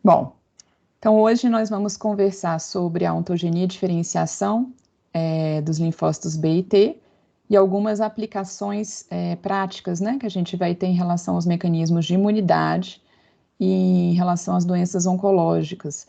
Bom, então hoje nós vamos conversar sobre a ontogenia e diferenciação dos linfócitos B e T e algumas aplicações práticas, né, que a gente vai ter em relação aos mecanismos de imunidade e em relação às doenças oncológicas.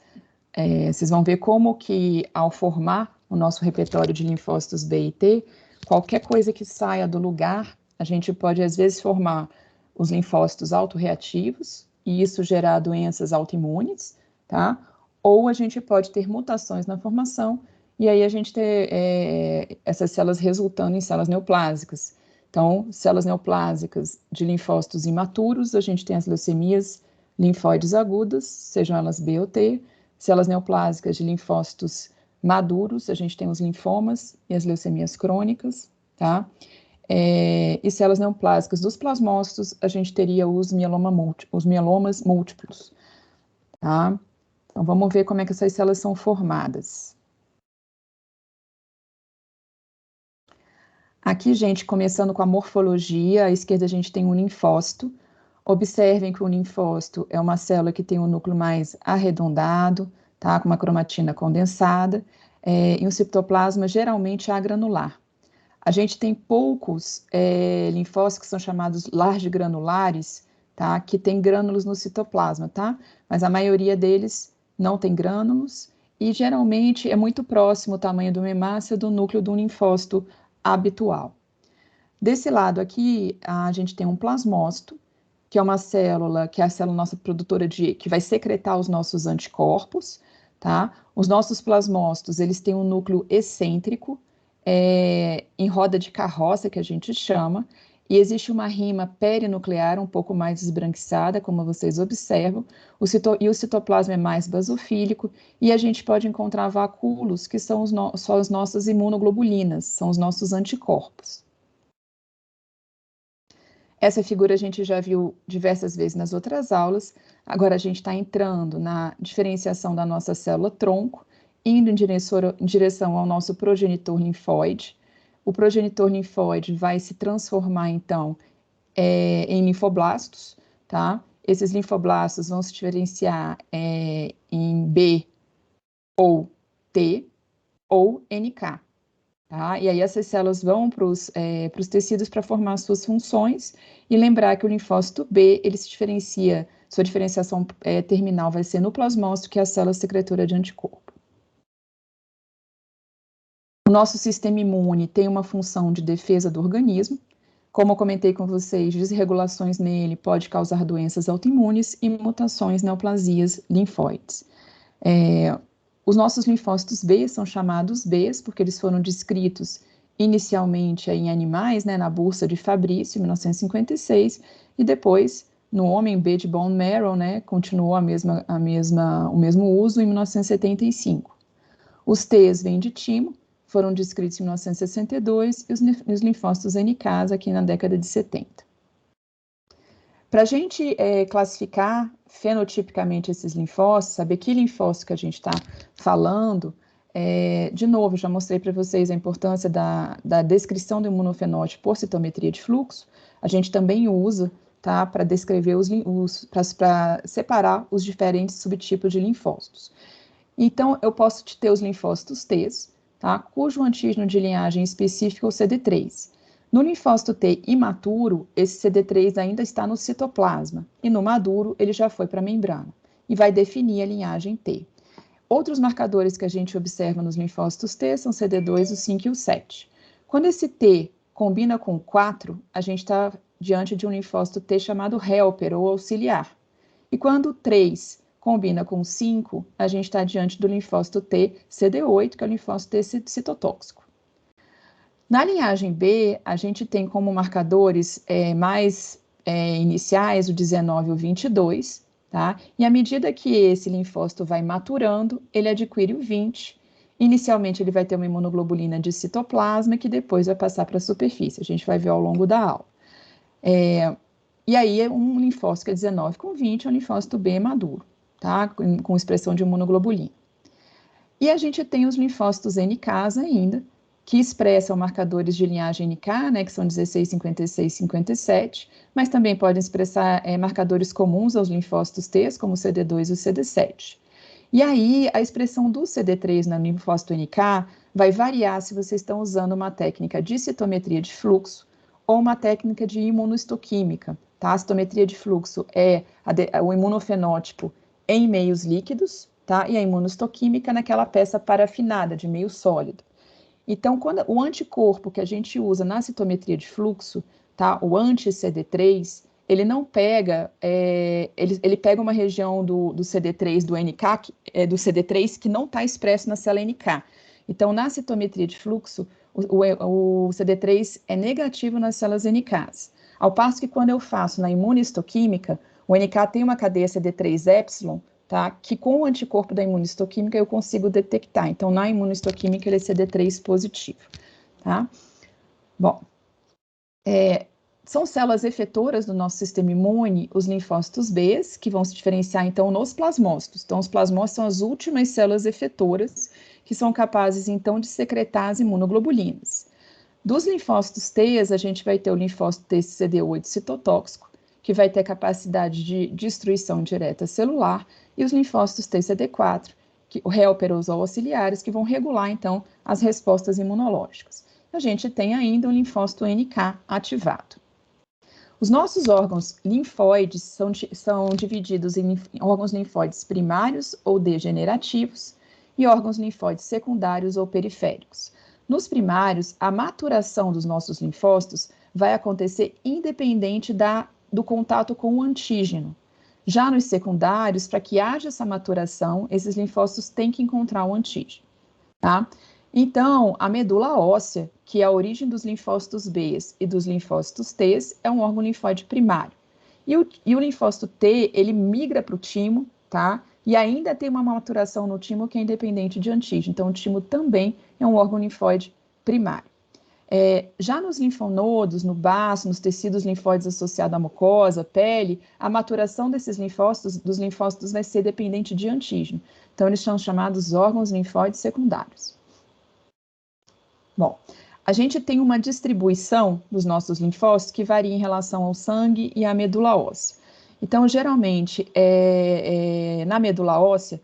Vocês vão ver como que, ao formar o nosso repertório de linfócitos B e T, qualquer coisa que saia do lugar, a gente pode, às vezes, formar os linfócitos autorreativos, e isso gerar doenças autoimunes, tá? Ou a gente pode ter mutações na formação, e aí a gente ter essas células resultando em células neoplásicas. Então, células neoplásicas de linfócitos imaturos, a gente tem as leucemias linfóides agudas, sejam elas B ou T, células neoplásicas de linfócitos maduros, a gente tem os linfomas e as leucemias crônicas, tá? E células neoplásicas dos plasmócitos, a gente teria os mielomas múltiplos, tá? Então, vamos ver como é que essas células são formadas. Aqui, gente, começando com a morfologia, à esquerda a gente tem um linfócito. Observem que o linfócito é uma célula que tem um núcleo mais arredondado, tá? Com uma cromatina condensada, e um citoplasma geralmente agranular. A gente tem poucos linfócitos que são chamados largigranulares, tá? Que tem grânulos no citoplasma, tá? Mas a maioria deles não tem grânulos e geralmente é muito próximo o tamanho de uma hemácia do núcleo de um linfócito habitual. Desse lado aqui, a gente tem um plasmócito, que é uma célula, que é a célula nossa produtora que vai secretar os nossos anticorpos, tá? Os nossos plasmócitos, eles têm um núcleo excêntrico, em roda de carroça, que a gente chama, e existe uma rima perinuclear um pouco mais esbranquiçada, como vocês observam, e o citoplasma é mais basofílico, e a gente pode encontrar vacúolos, que são só as nossas imunoglobulinas, são os nossos anticorpos. Essa figura a gente já viu diversas vezes nas outras aulas, agora a gente está entrando na diferenciação da nossa célula-tronco, indo em direção ao nosso progenitor linfóide. O progenitor linfóide vai se transformar, então, em linfoblastos, tá? Esses linfoblastos vão se diferenciar em B ou T ou NK. Tá? E aí essas células vão para os tecidos para formar suas funções e lembrar que o linfócito B, ele se diferencia, sua diferenciação terminal vai ser no plasmócito, que é a célula secretora de anticorpo. O nosso sistema imune tem uma função de defesa do organismo. Como eu comentei com vocês, desregulações nele pode causar doenças autoimunes e mutações, neoplasias linfóides. Os nossos linfócitos B são chamados Bs porque eles foram descritos inicialmente em animais, né, na Bursa de Fabrício, em 1956, e depois, no homem, B de bone marrow, né, continuou o mesmo uso em 1975. Os Ts vêm de timo, foram descritos em 1962, e os linfócitos NKs aqui na década de 70. Para a gente classificar fenotipicamente esses linfócitos, saber que linfócito que a gente está falando, de novo, já mostrei para vocês a importância da descrição do imunofenótipo por citometria de fluxo, a gente também usa, tá, para descrever para separar os diferentes subtipos de linfócitos. Então, eu posso ter os linfócitos T, tá, cujo antígeno de linhagem específica é o CD3. No linfócito T imaturo, esse CD3 ainda está no citoplasma, e no maduro ele já foi para a membrana, e vai definir a linhagem T. Outros marcadores que a gente observa nos linfócitos T são CD2, o 5 e o 7. Quando esse T combina com 4, a gente está diante de um linfócito T chamado helper, ou auxiliar. E quando 3 combina com 5, a gente está diante do linfócito T CD8, que é o linfócito T citotóxico. Na linhagem B, a gente tem como marcadores mais iniciais o 19 e o 22, tá? E à medida que esse linfócito vai maturando, ele adquire o 20. Inicialmente, ele vai ter uma imunoglobulina de citoplasma, que depois vai passar para a superfície. A gente vai ver ao longo da aula. E aí, um linfócito que é 19 com 20 é um linfócito B maduro, tá? Com expressão de imunoglobulina. E a gente tem os linfócitos NKs ainda, que expressam marcadores de linhagem NK, né, que são 16, 56, 57, mas também podem expressar marcadores comuns aos linfócitos T, como o CD2 e o CD7. E aí, a expressão do CD3 no linfócito NK vai variar se vocês estão usando uma técnica de citometria de fluxo ou uma técnica de imunohistoquímica, tá? A citometria de fluxo é o imunofenótipo em meios líquidos, tá? E a imunohistoquímica naquela peça parafinada, de meio sólido. Então, quando o anticorpo que a gente usa na citometria de fluxo, tá? O anti-CD3, ele não pega, ele pega uma região do CD3, do NK, do CD3 que não está expresso na célula NK. Então, na citometria de fluxo, o CD3 é negativo nas células NKs. Ao passo que quando eu faço na imunistoquímica, o NK tem uma cadeia CD3-epsilon, tá? Que com o anticorpo da imunistoquímica eu consigo detectar. Então, na imunistoquímica, ele é CD3 positivo, tá? Bom, são células efetoras do nosso sistema imune, os linfócitos B, que vão se diferenciar, então, nos plasmócitos. Então, os plasmócitos são as últimas células efetoras que são capazes, então, de secretar as imunoglobulinas. Dos linfócitos T, a gente vai ter o linfócito TCD8 citotóxico, que vai ter capacidade de destruição direta celular, e os linfócitos TCD4, helperos ou auxiliares, que vão regular, então, as respostas imunológicas. A gente tem ainda o linfócito NK ativado. Os nossos órgãos linfóides são divididos em órgãos linfóides primários ou degenerativos e órgãos linfóides secundários ou periféricos. Nos primários, a maturação dos nossos linfócitos vai acontecer independente do contato com o antígeno. Já nos secundários, para que haja essa maturação, esses linfócitos têm que encontrar o antígeno, tá? Então, a medula óssea, que é a origem dos linfócitos B e dos linfócitos T, é um órgão linfóide primário. E o linfócito T, ele migra para o timo, tá? E ainda tem uma maturação no timo que é independente de antígeno. Então, o timo também é um órgão linfóide primário. Já nos linfonodos, no baço, nos tecidos linfóides associados à mucosa, pele, a maturação desses dos linfócitos vai ser dependente de antígeno. Então, eles são chamados órgãos linfóides secundários. Bom, a gente tem uma distribuição dos nossos linfócitos que varia em relação ao sangue e à medula óssea. Então, geralmente, na medula óssea,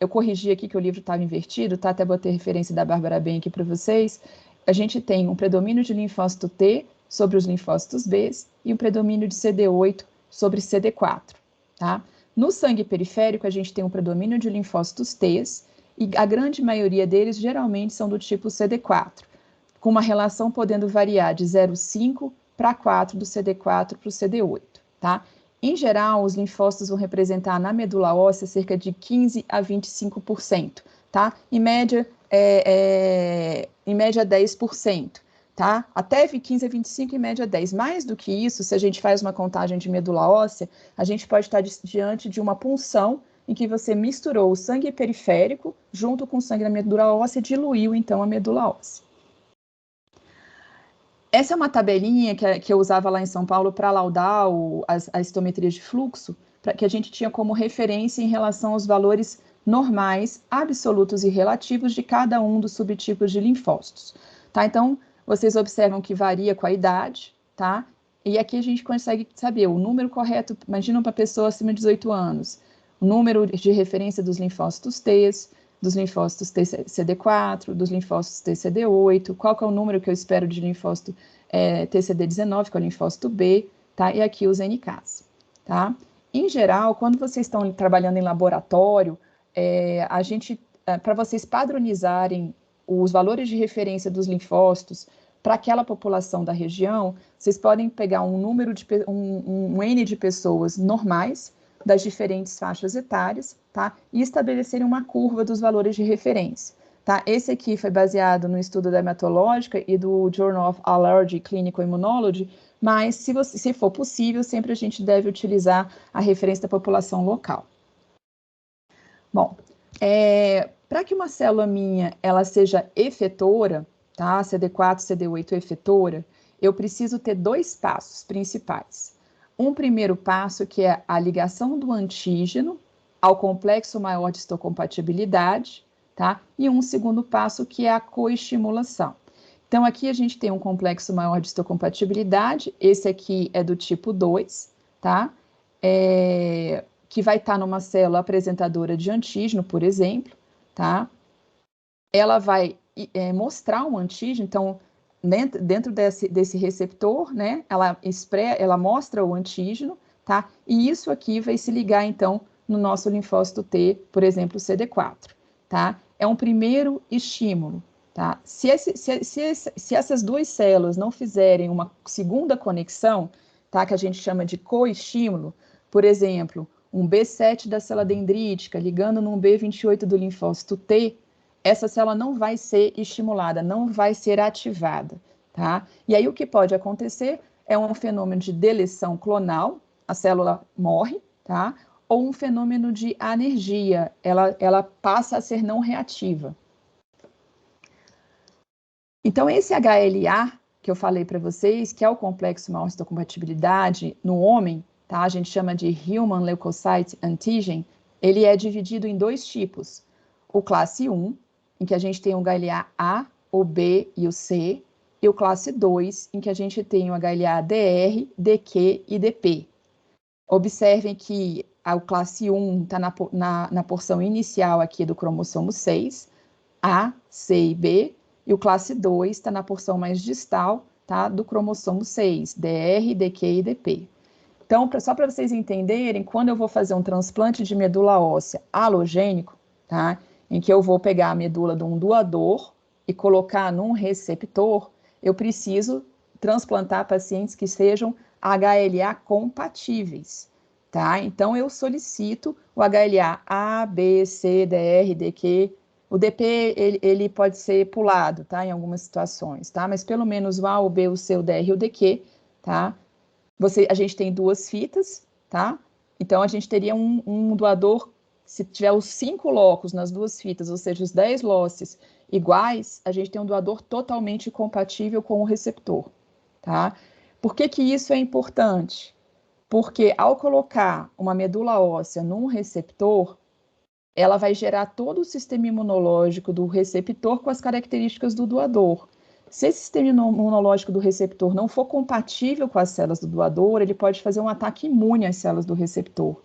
eu corrigi aqui que o livro estava invertido, tá? Até botei referência da Bárbara bem aqui para vocês. A gente tem um predomínio de linfócito T sobre os linfócitos B e um predomínio de CD8 sobre CD4, tá? No sangue periférico, a gente tem um predomínio de linfócitos T e a grande maioria deles geralmente são do tipo CD4, com uma relação podendo variar de 0,5 para 4 do CD4 para o CD8, tá? Em geral, os linfócitos vão representar na medula óssea cerca de 15 a 25%, tá? Em média 10%, tá? Até 15 a 25, em média 10. Mais do que isso, se a gente faz uma contagem de medula óssea, a gente pode estar diante de uma punção em que você misturou o sangue periférico junto com o sangue da medula óssea e diluiu, então, a medula óssea. Essa é uma tabelinha que eu usava lá em São Paulo para laudar as citometrias de fluxo, que a gente tinha como referência em relação aos valores normais, absolutos e relativos de cada um dos subtipos de linfócitos, tá? Então, vocês observam que varia com a idade, tá? E aqui a gente consegue saber o número correto, imagina uma pessoa acima de 18 anos, o número de referência dos linfócitos T, dos linfócitos TCD4, dos linfócitos TCD8, qual que é o número que eu espero de linfócito TCD19, que é o linfócito B, tá? E aqui os NKs, tá? Em geral, quando vocês estão trabalhando em laboratório, para vocês padronizarem os valores de referência dos linfócitos para aquela população da região, vocês podem pegar um N de pessoas normais, das diferentes faixas etárias, tá? E estabelecerem uma curva dos valores de referência, tá? Esse aqui foi baseado no estudo da hematológica e do Journal of Allergy Clinical Immunology, mas se for possível, sempre a gente deve utilizar a referência da população local. Bom, para que uma célula minha ela seja efetora, tá? CD4, CD8 efetora, eu preciso ter dois passos principais. Um primeiro passo que é a ligação do antígeno ao complexo maior de histocompatibilidade, tá? E um segundo passo que é a coestimulação. Então, aqui a gente tem um complexo maior de histocompatibilidade, esse aqui é do tipo 2, tá? Que vai estar numa célula apresentadora de antígeno, por exemplo, tá? Ela vai mostrar um antígeno, então, dentro desse receptor, né, ela mostra o antígeno, tá? E isso aqui vai se ligar, então, no nosso linfócito T, por exemplo, o CD4, tá? É um primeiro estímulo, tá? Se essas duas células não fizerem uma segunda conexão, tá, que a gente chama de coestímulo, por exemplo, um B7 da célula dendrítica ligando num B28 do linfócito T, essa célula não vai ser estimulada, não vai ser ativada, tá? E aí o que pode acontecer é um fenômeno de deleção clonal, a célula morre, tá? Ou um fenômeno de anergia, ela passa a ser não reativa. Então, esse HLA que eu falei para vocês, que é o complexo maior de histocompatibilidade no homem, tá? A gente chama de Human Leukocyte Antigen, ele é dividido em dois tipos. O classe 1, em que a gente tem o HLA-A, o B e o C, e o classe 2, em que a gente tem o HLA-DR, DQ e DP. Observem que o classe 1 está na porção inicial aqui do cromossomo 6, A, C e B, e o classe 2 está na porção mais distal, tá, do cromossomo 6, DR, DQ e DP. Então, só para vocês entenderem, quando eu vou fazer um transplante de medula óssea halogênico, tá, em que eu vou pegar a medula de um doador e colocar num receptor, eu preciso transplantar pacientes que sejam HLA compatíveis, tá? Então, eu solicito o HLA A, B, C, DR, DQ. O DP, ele pode ser pulado, tá? Em algumas situações, tá? Mas pelo menos o A, o B, o C, o DR e o DQ, tá? A gente tem duas fitas, tá? Então, a gente teria um doador, se tiver os 5 locos nas duas fitas, ou seja, os 10 losses iguais, a gente tem um doador totalmente compatível com o receptor, tá? Por que que isso é importante? Porque ao colocar uma medula óssea num receptor, ela vai gerar todo o sistema imunológico do receptor com as características do doador. Se esse sistema imunológico do receptor não for compatível com as células do doador, ele pode fazer um ataque imune às células do receptor,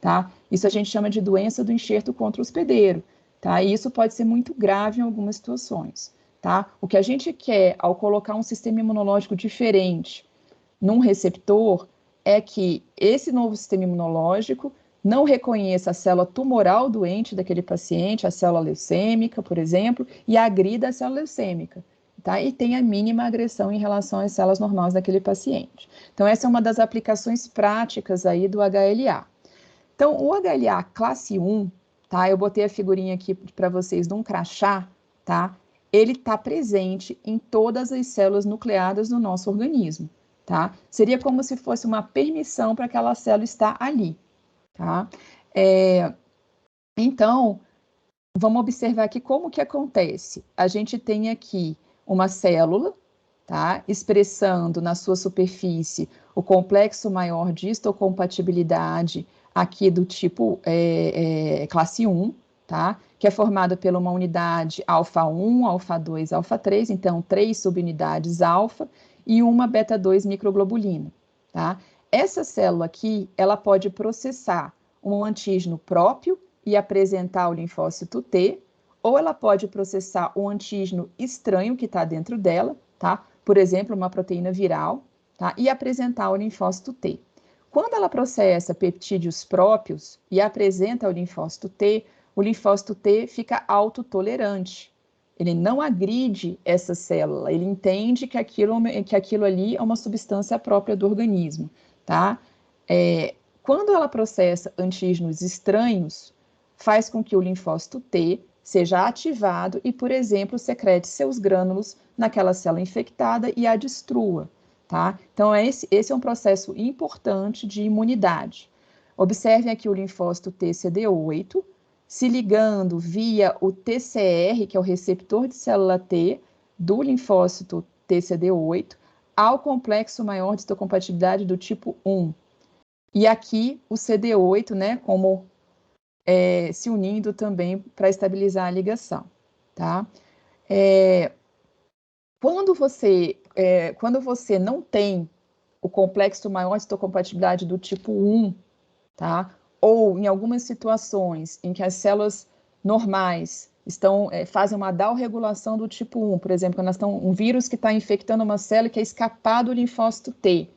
tá? Isso a gente chama de doença do enxerto contra o hospedeiro, tá? E isso pode ser muito grave em algumas situações, tá? O que a gente quer ao colocar um sistema imunológico diferente num receptor é que esse novo sistema imunológico não reconheça a célula tumoral doente daquele paciente, a célula leucêmica, por exemplo, e agrida a célula leucêmica, tá? E tenha mínima agressão em relação às células normais daquele paciente. Então, essa é uma das aplicações práticas aí do HLA. Então, o HLA classe 1, tá? Eu botei a figurinha aqui para vocês de um crachá, tá? Ele está presente em todas as células nucleadas do nosso organismo, tá? Seria como se fosse uma permissão para aquela célula estar ali, tá? Então, vamos observar aqui como que acontece. A gente tem aqui uma célula, tá? Expressando na sua superfície o complexo maior de histocompatibilidade aqui do tipo classe 1, tá? Que é formado por uma unidade alfa 1, alfa 2, alfa 3, então 3 subunidades alfa e uma beta 2 microglobulina, tá? Essa célula aqui, ela pode processar um antígeno próprio e apresentar o linfócito T, ou ela pode processar um antígeno estranho que está dentro dela, tá? Por exemplo, uma proteína viral, tá? E apresentar o linfócito T. Quando ela processa peptídeos próprios e apresenta o linfócito T fica autotolerante. Ele não agride essa célula, ele entende que aquilo ali é uma substância própria do organismo, tá? Quando ela processa antígenos estranhos, faz com que o linfócito T seja ativado e, por exemplo, secrete seus grânulos naquela célula infectada e a destrua, tá? Então, esse é um processo importante de imunidade. Observem aqui o linfócito TCD8 se ligando via o TCR, que é o receptor de célula T, do linfócito TCD8, ao complexo maior de histocompatibilidade do tipo 1. E aqui o CD8, né, como se unindo também para estabilizar a ligação, tá? Quando você não tem o complexo maior de histocompatibilidade do tipo 1, tá? Ou em algumas situações em que as células normais fazem uma downregulação do tipo 1, por exemplo, quando um vírus que está infectando uma célula que é escapar do linfócito T,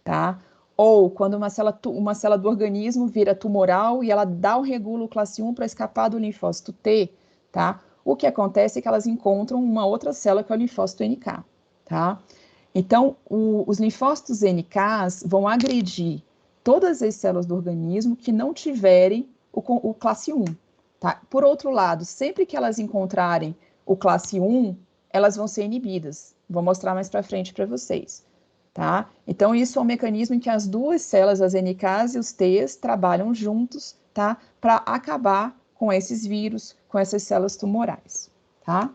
tá? Ou quando uma célula do organismo vira tumoral e ela downregula o classe 1 para escapar do linfócito T, tá? O que acontece é que elas encontram uma outra célula que é o linfócito NK, tá? Então, os linfócitos NKs vão agredir todas as células do organismo que não tiverem o classe 1, tá? Por outro lado, sempre que elas encontrarem o classe 1, elas vão ser inibidas. Vou mostrar mais para frente para vocês, tá? Então, isso é um mecanismo em que as duas células, as NKs e os Ts, trabalham juntos, tá? Para acabar com esses vírus, com essas células tumorais, tá?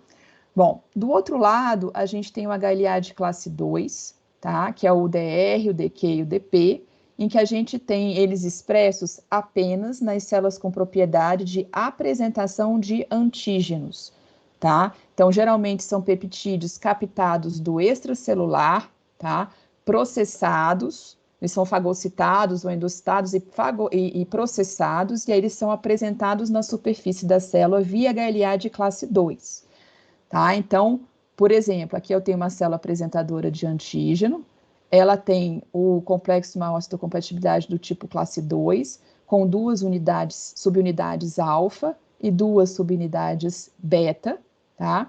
Bom, do outro lado, a gente tem o HLA de classe 2, tá? Que é o DR, o DQ e o DP, em que a gente tem eles expressos apenas nas células com propriedade de apresentação de antígenos, tá? Então, geralmente são peptídeos captados do extracelular, tá? Processados, eles são fagocitados ou endocitados e processados, e aí eles são apresentados na superfície da célula via HLA de classe 2. Tá? Então, por exemplo, aqui eu tenho uma célula apresentadora de antígeno, ela tem o complexo maior histocompatibilidade do tipo classe 2, com duas subunidades alfa e duas subunidades beta, tá?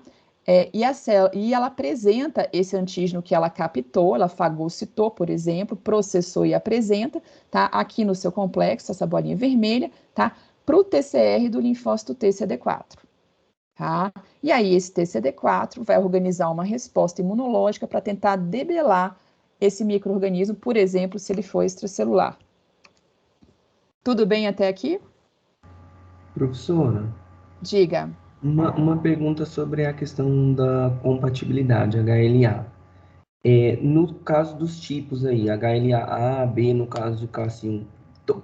E ela apresenta esse antígeno que ela captou, ela fagocitou, por exemplo, processou e apresenta, tá? Aqui no seu complexo, essa bolinha vermelha, tá? Para o TCR do linfócito TCD4. Tá? E aí, esse TCD4 vai organizar uma resposta imunológica para tentar debelar esse micro-organismo, por exemplo, se ele for extracelular. Tudo bem até aqui? Professora, Diga. uma pergunta sobre a questão da compatibilidade, HLA. No caso dos tipos aí, HLA A, B, no caso de classe 1,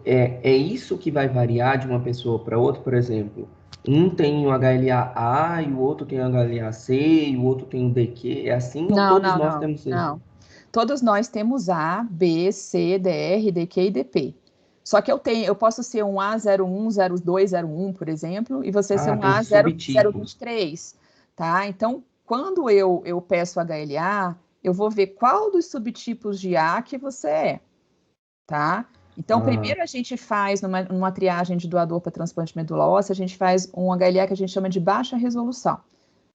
é isso que vai variar de uma pessoa para outra, por exemplo? Um tem o HLA-A e o outro tem o HLA-C e o outro tem o DQ, é assim ou Não, todos não, nós não, temos esse? não. Todos nós temos A, B, C, DR, DQ e DP. Só que eu posso ser um A01, 02, 01, por exemplo, e você ser Ah, um tem subtipos. A023, tá? Então, quando eu peço HLA, eu vou ver qual dos subtipos de A que você é, tá? Então, Ah, primeiro a gente faz, numa triagem de doador para transplante de medula óssea, a gente faz um HLA que a gente chama de baixa resolução.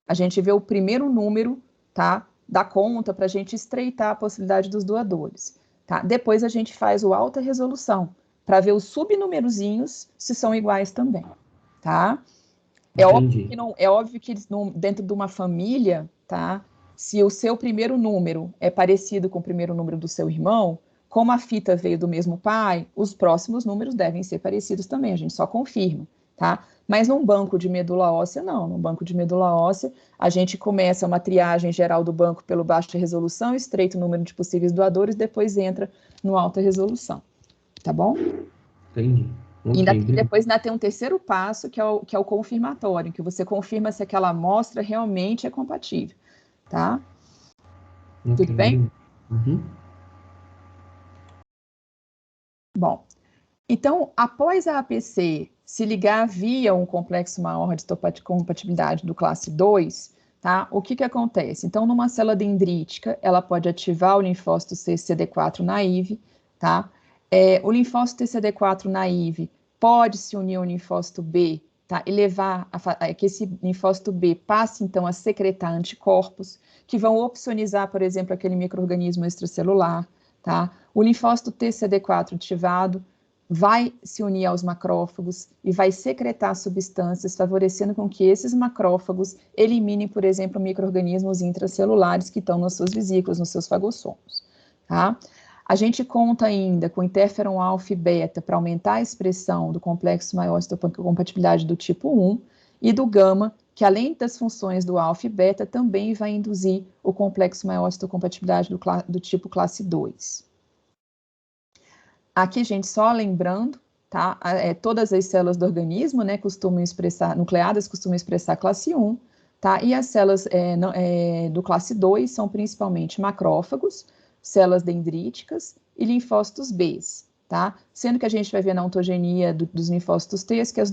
A gente vê o primeiro número, tá? Da conta para a gente estreitar a possibilidade dos doadores, tá? Depois a gente faz o alta resolução, para ver os subnumerozinhos se são iguais também, tá? entendi. É óbvio que dentro de uma família, tá? Se o seu primeiro número é parecido com o primeiro número do seu irmão, como a fita veio do mesmo pai, os próximos números devem ser parecidos também, a gente só confirma, tá? Mas num banco de medula óssea, não. Num banco de medula óssea, a gente começa uma triagem geral do banco pelo baixa resolução, estreita o número de possíveis doadores, depois entra no alta resolução, tá bom? Entendi. E Ok, obrigado. depois ainda tem um terceiro passo, que é o confirmatório, que você confirma se aquela amostra realmente é compatível, tá? Ok, Tudo bem? obrigado. Uhum. Bom, então, após a APC se ligar via um complexo maior de compatibilidade do classe 2, tá? O que acontece? Então, numa célula dendrítica, ela pode ativar o linfócito CD4 naive, tá? O linfócito TCD4 naive pode se unir ao linfócito B, tá? E levar a que esse linfócito B passe, então, a secretar anticorpos, que vão opsonizar, por exemplo, aquele micro-organismo extracelular, tá? O linfócito TCD4 ativado vai se unir aos macrófagos e vai secretar substâncias, favorecendo com que esses macrófagos eliminem, por exemplo, micro-organismos intracelulares que estão nas suas vesículas, nos seus fagossomos, tá? A gente conta ainda com interferon alfa e beta para aumentar a expressão do complexo maior histocompatibilidade do tipo 1 e do gama, que além das funções do alfa e beta, também vai induzir o complexo maior histocompatibilidade do tipo classe 2. Aqui, gente, só lembrando, tá? Todas as células do organismo, né, nucleadas costumam expressar classe 1, tá? E as células do classe 2 são principalmente macrófagos, células dendríticas e linfócitos B, tá? Sendo que a gente vai ver na ontogenia dos linfócitos T que as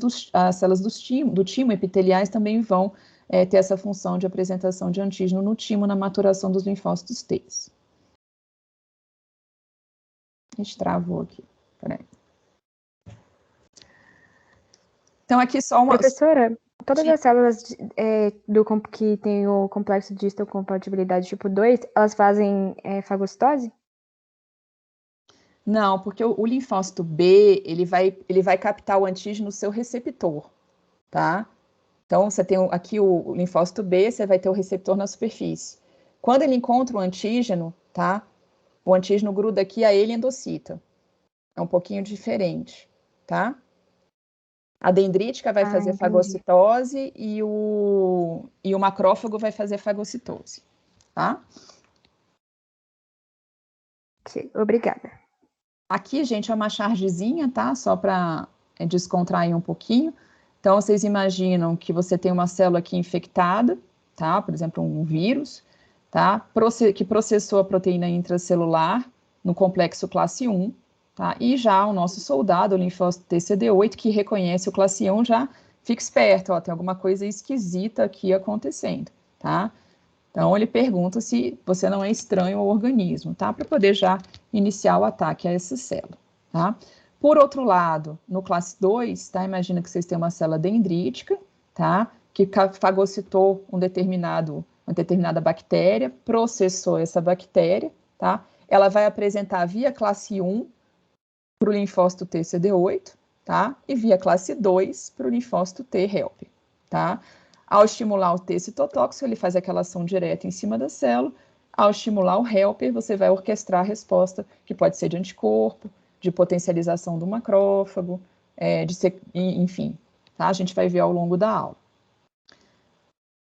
células do timo epiteliais também vão ter essa função de apresentação de antígeno no timo na maturação dos linfócitos T. A gente travou aqui, peraí. Então, aqui só uma... Professora, todas as células que tem o complexo de histocompatibilidade tipo 2, elas fazem fagocitose? Não, porque o linfócito B, ele vai captar o antígeno no seu receptor, tá? Então, você tem aqui o linfócito B, você vai ter o receptor na superfície. Quando ele encontra o antígeno, tá? O antígeno gruda aqui a ele endocita. É um pouquinho diferente, tá? A dendrítica vai fazer fagocitose e o macrófago vai fazer fagocitose, tá? Ok, obrigada. Aqui, gente, é uma chargezinha, tá? Só para descontrair um pouquinho. Então, vocês imaginam que você tem uma célula aqui infectada, tá? Por exemplo, um vírus, tá? Que processou a proteína intracelular no complexo classe 1, tá? E já o nosso soldado, o linfócito TCD8, que reconhece o classe 1, já fica esperto, ó, tem alguma coisa esquisita aqui acontecendo, tá? Então, ele pergunta se você não é estranho ao organismo, tá? Para poder já iniciar o ataque a essa célula, tá? Por outro lado, no classe 2, tá? Imagina que vocês têm uma célula dendrítica, tá? Que fagocitou uma determinada bactéria, processou essa bactéria, tá? Ela vai apresentar via classe 1 para o linfócito TCD8, tá? E via classe 2 para o linfócito T helper, tá? Ao estimular o T citotóxico, ele faz aquela ação direta em cima da célula. Ao estimular o helper, você vai orquestrar a resposta, que pode ser de anticorpo, de potencialização do macrófago, enfim, tá? A gente vai ver ao longo da aula.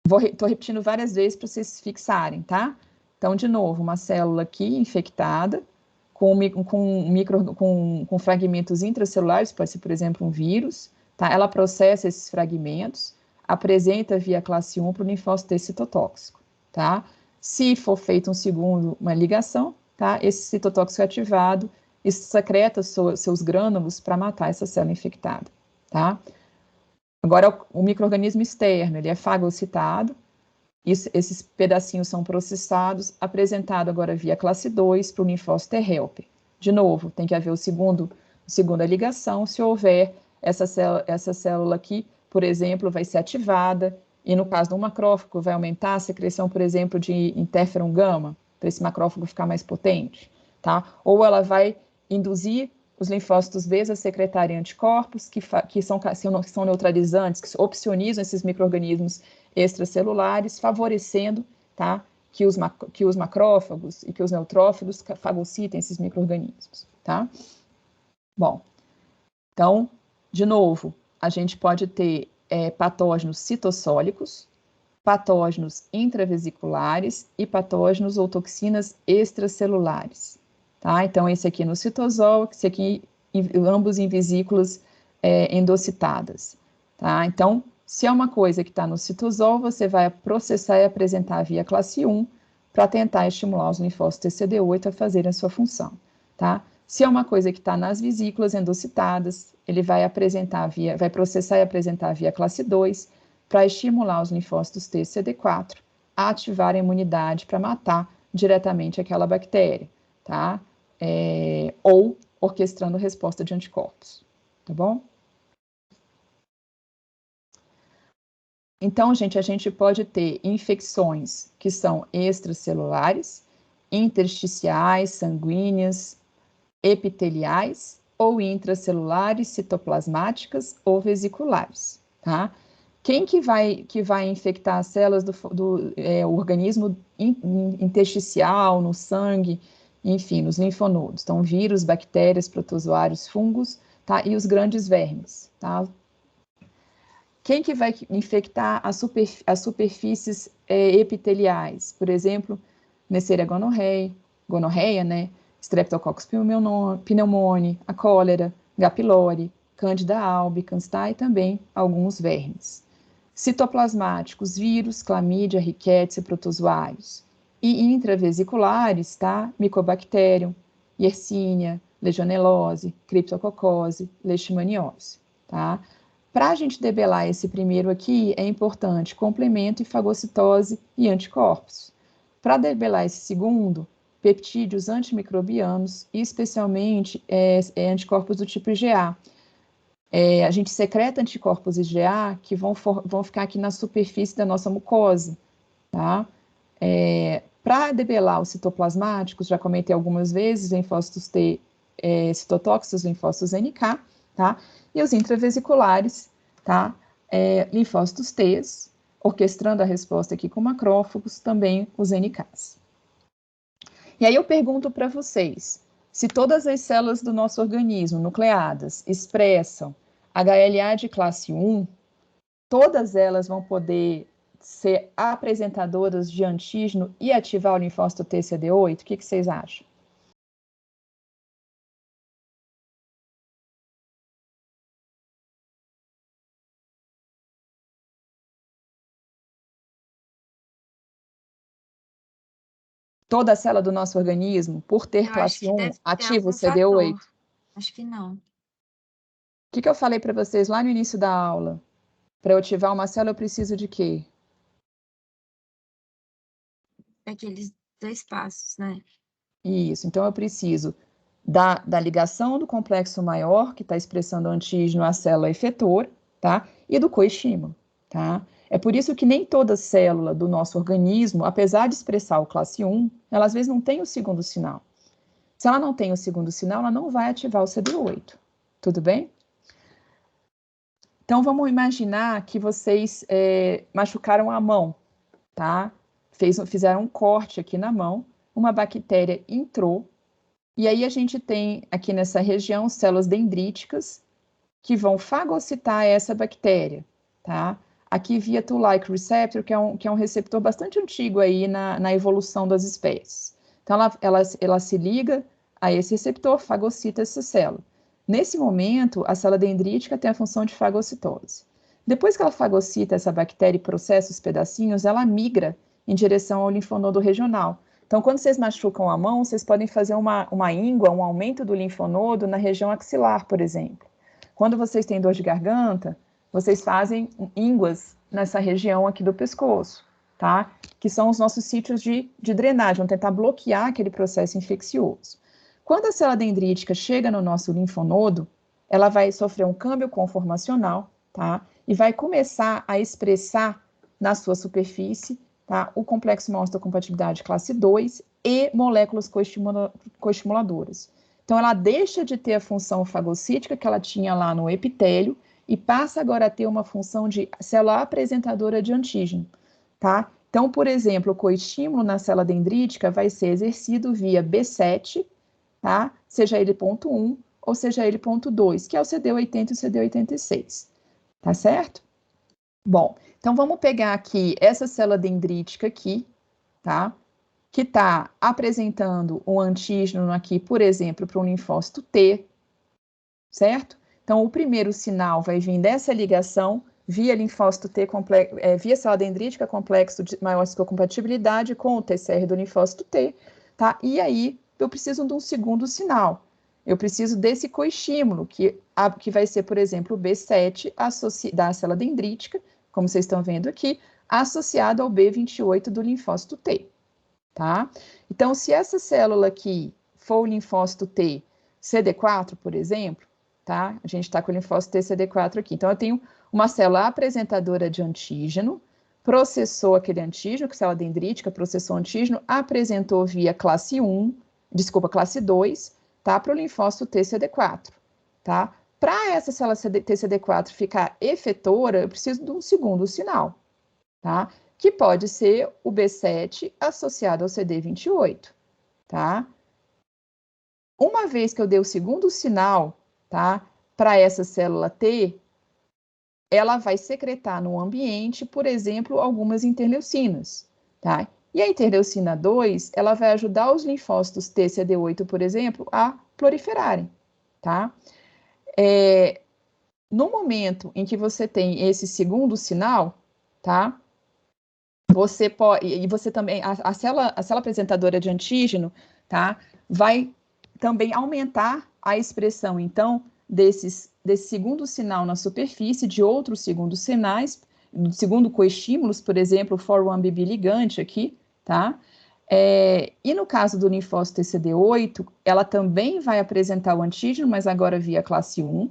Estou repetindo várias vezes para vocês fixarem, tá? Então, de novo, uma célula aqui infectada, com fragmentos intracelulares, pode ser, por exemplo, um vírus, tá? Ela processa esses fragmentos, apresenta via classe 1 para o linfócito T citotóxico, tá? Se for feito uma ligação, tá? Esse citotóxico é ativado e secreta seus grânulos para matar essa célula infectada, tá? Agora, o micro-organismo externo, ele é fagocitado, esses pedacinhos são processados, apresentado agora via classe 2 para o linfócito T helper. De novo, tem que haver segunda ligação, se houver essa célula aqui, por exemplo, vai ser ativada, e no caso do macrófago, vai aumentar a secreção, por exemplo, de interferon gama, para esse macrófago ficar mais potente, tá? Ou ela vai induzir os linfócitos B a secretarem anticorpos, que são neutralizantes, que opcionizam esses micro-organismos extracelulares, favorecendo, tá? Que os macrófagos e que os neutrófilos fagocitem esses micro-organismos, tá? Bom, então, de novo, a gente pode ter patógenos citossólicos, patógenos intravesiculares e patógenos ou toxinas extracelulares, tá? Então, esse aqui no citosol, esse aqui, ambos em vesículas endocitadas, tá? Então, se é uma coisa que está no citosol, você vai processar e apresentar via classe 1 para tentar estimular os linfócitos TCD8 a fazerem a sua função, tá? Se é uma coisa que está nas vesículas endocitadas, ele vai processar e apresentar via classe 2 para estimular os linfócitos TCD4 a ativar a imunidade para matar diretamente aquela bactéria, tá? Ou orquestrando resposta de anticorpos, tá bom? Então, gente, a gente pode ter infecções que são extracelulares, intersticiais, sanguíneas, epiteliais ou intracelulares, citoplasmáticas ou vesiculares, tá? Quem que vai infectar as células do organismo intersticial, no sangue, enfim, nos linfonodos? Então, vírus, bactérias, protozoários, fungos, tá? E os grandes vermes, tá? Quem que vai infectar as superfícies epiteliais? Por exemplo, Neisseria gonorreia, né? Streptococcus pneumoniae, a cólera, H. pylori, Candida albicans, tá? E também alguns vermes. citoplasmáticos, vírus, clamídia, rickettsia, protozoários. E intravesiculares, tá? Mycobacterium, Yersinia, legionelose, criptococose, leishmaniose, tá? Para a gente debelar esse primeiro aqui, é importante complemento e fagocitose e anticorpos. Para debelar esse segundo, peptídeos antimicrobianos e especialmente anticorpos do tipo IgA. A gente secreta anticorpos IgA que vão ficar aqui na superfície da nossa mucosa, tá? Para debelar os citoplasmáticos, já comentei algumas vezes, linfócitos T, citotóxicos, linfócitos NK, tá? E os intravesiculares, tá? Linfócitos T, orquestrando a resposta aqui com macrófagos, também os NKs. E aí eu pergunto para vocês, se todas as células do nosso organismo, nucleadas, expressam HLA de classe 1, todas elas vão poder ser apresentadoras de antígeno e ativar o linfócito TCD8? O que vocês acham? Toda célula do nosso organismo, por ter classe 1, ativa o CD8? Acho que não. O que eu falei para vocês lá no início da aula? Para eu ativar uma célula, eu preciso de quê? Aqueles 2 passos, né? Isso, então eu preciso da ligação do complexo maior, que está expressando o antígeno à célula efetor, tá? E do coestímulo, tá? É por isso que nem toda célula do nosso organismo, apesar de expressar o classe 1, ela às vezes não tem o segundo sinal. Se ela não tem o segundo sinal, ela não vai ativar o CD8, tudo bem? Então, vamos imaginar que vocês machucaram a mão, tá? Fizeram um corte aqui na mão, uma bactéria entrou, e aí a gente tem aqui nessa região células dendríticas que vão fagocitar essa bactéria, tá? Aqui via Toll-like receptor, que é um receptor bastante antigo aí na evolução das espécies. Então, ela se liga a esse receptor, fagocita essa célula. Nesse momento, a célula dendrítica tem a função de fagocitose. Depois que ela fagocita essa bactéria e processa os pedacinhos, ela migra em direção ao linfonodo regional. Então, quando vocês machucam a mão, vocês podem fazer uma íngua, um aumento do linfonodo na região axilar, por exemplo. Quando vocês têm dor de garganta, vocês fazem ínguas nessa região aqui do pescoço, tá? Que são os nossos sítios de drenagem, vão tentar bloquear aquele processo infeccioso. Quando a célula dendrítica chega no nosso linfonodo, ela vai sofrer um câmbio conformacional, tá? E vai começar a expressar na sua superfície, tá? O complexo maior histocompatibilidade classe 2 e moléculas coestimuladoras. Então, ela deixa de ter a função fagocítica que ela tinha lá no epitélio e passa agora a ter uma função de célula apresentadora de antígeno, tá? Então, por exemplo, o coestímulo na célula dendrítica vai ser exercido via B7, tá? Seja ele ponto 1 ou seja ele ponto 2, que é o CD80 e o CD86, tá certo? Bom, então vamos pegar aqui essa célula dendrítica aqui, tá? Que está apresentando um antígeno aqui, por exemplo, para um linfócito T, certo? Então, o primeiro sinal vai vir dessa ligação via linfócito T, via célula dendrítica, complexo de maior histocompatibilidade com o TCR do linfócito T, tá? E aí, eu preciso de um segundo sinal. Eu preciso desse coestímulo, que vai ser, por exemplo, o B7 da célula dendrítica, como vocês estão vendo aqui, associado ao B28 do linfócito T, tá? Então, se essa célula aqui for o linfócito T CD4, por exemplo, tá? A gente está com o linfócito T CD4 aqui. Então, eu tenho uma célula apresentadora de antígeno, processou aquele antígeno, que é a célula dendrítica processou o antígeno, apresentou via classe 2, tá? Para o linfócito TCD4, tá? Para essa célula TCD4 ficar efetora, eu preciso de um segundo sinal, tá? Que pode ser o B7 associado ao CD28, tá? Uma vez que eu dei o segundo sinal, tá? Para essa célula T, ela vai secretar no ambiente, por exemplo, algumas interleucinas, tá? E a interleucina 2, ela vai ajudar os linfócitos TCD8, por exemplo, a proliferarem, tá? No momento em que você tem esse segundo sinal, tá? Você pode, e você também, a célula apresentadora de antígeno, tá? Vai também aumentar a expressão, então, desse segundo sinal na superfície, de outros segundos sinais, segundo coestímulos, por exemplo, o 4-1BB ligante aqui, tá? E no caso do linfócito TCD8, ela também vai apresentar o antígeno, mas agora via classe 1,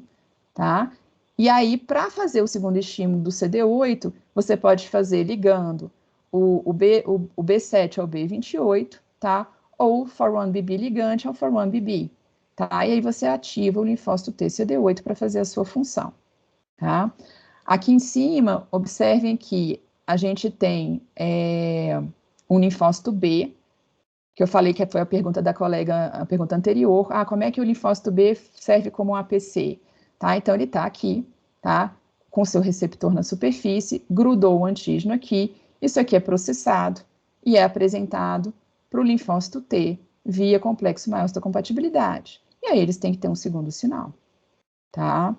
tá? E aí, para fazer o segundo estímulo do CD8, você pode fazer ligando o B7 ao B28, tá? Ou 4-1BB ligante ao 4-1BB, tá? E aí você ativa o linfócito TCD8 para fazer a sua função, tá? Aqui em cima, observem que a gente tem um linfócito B, que eu falei que foi a pergunta da colega, a pergunta anterior. Como é que o linfócito B serve como um APC? Tá? Então, ele está aqui, tá? Com seu receptor na superfície, grudou o antígeno aqui, isso aqui é processado e é apresentado para o linfócito T via complexo maior histocompatibilidade. E aí eles têm que ter um segundo sinal, tá?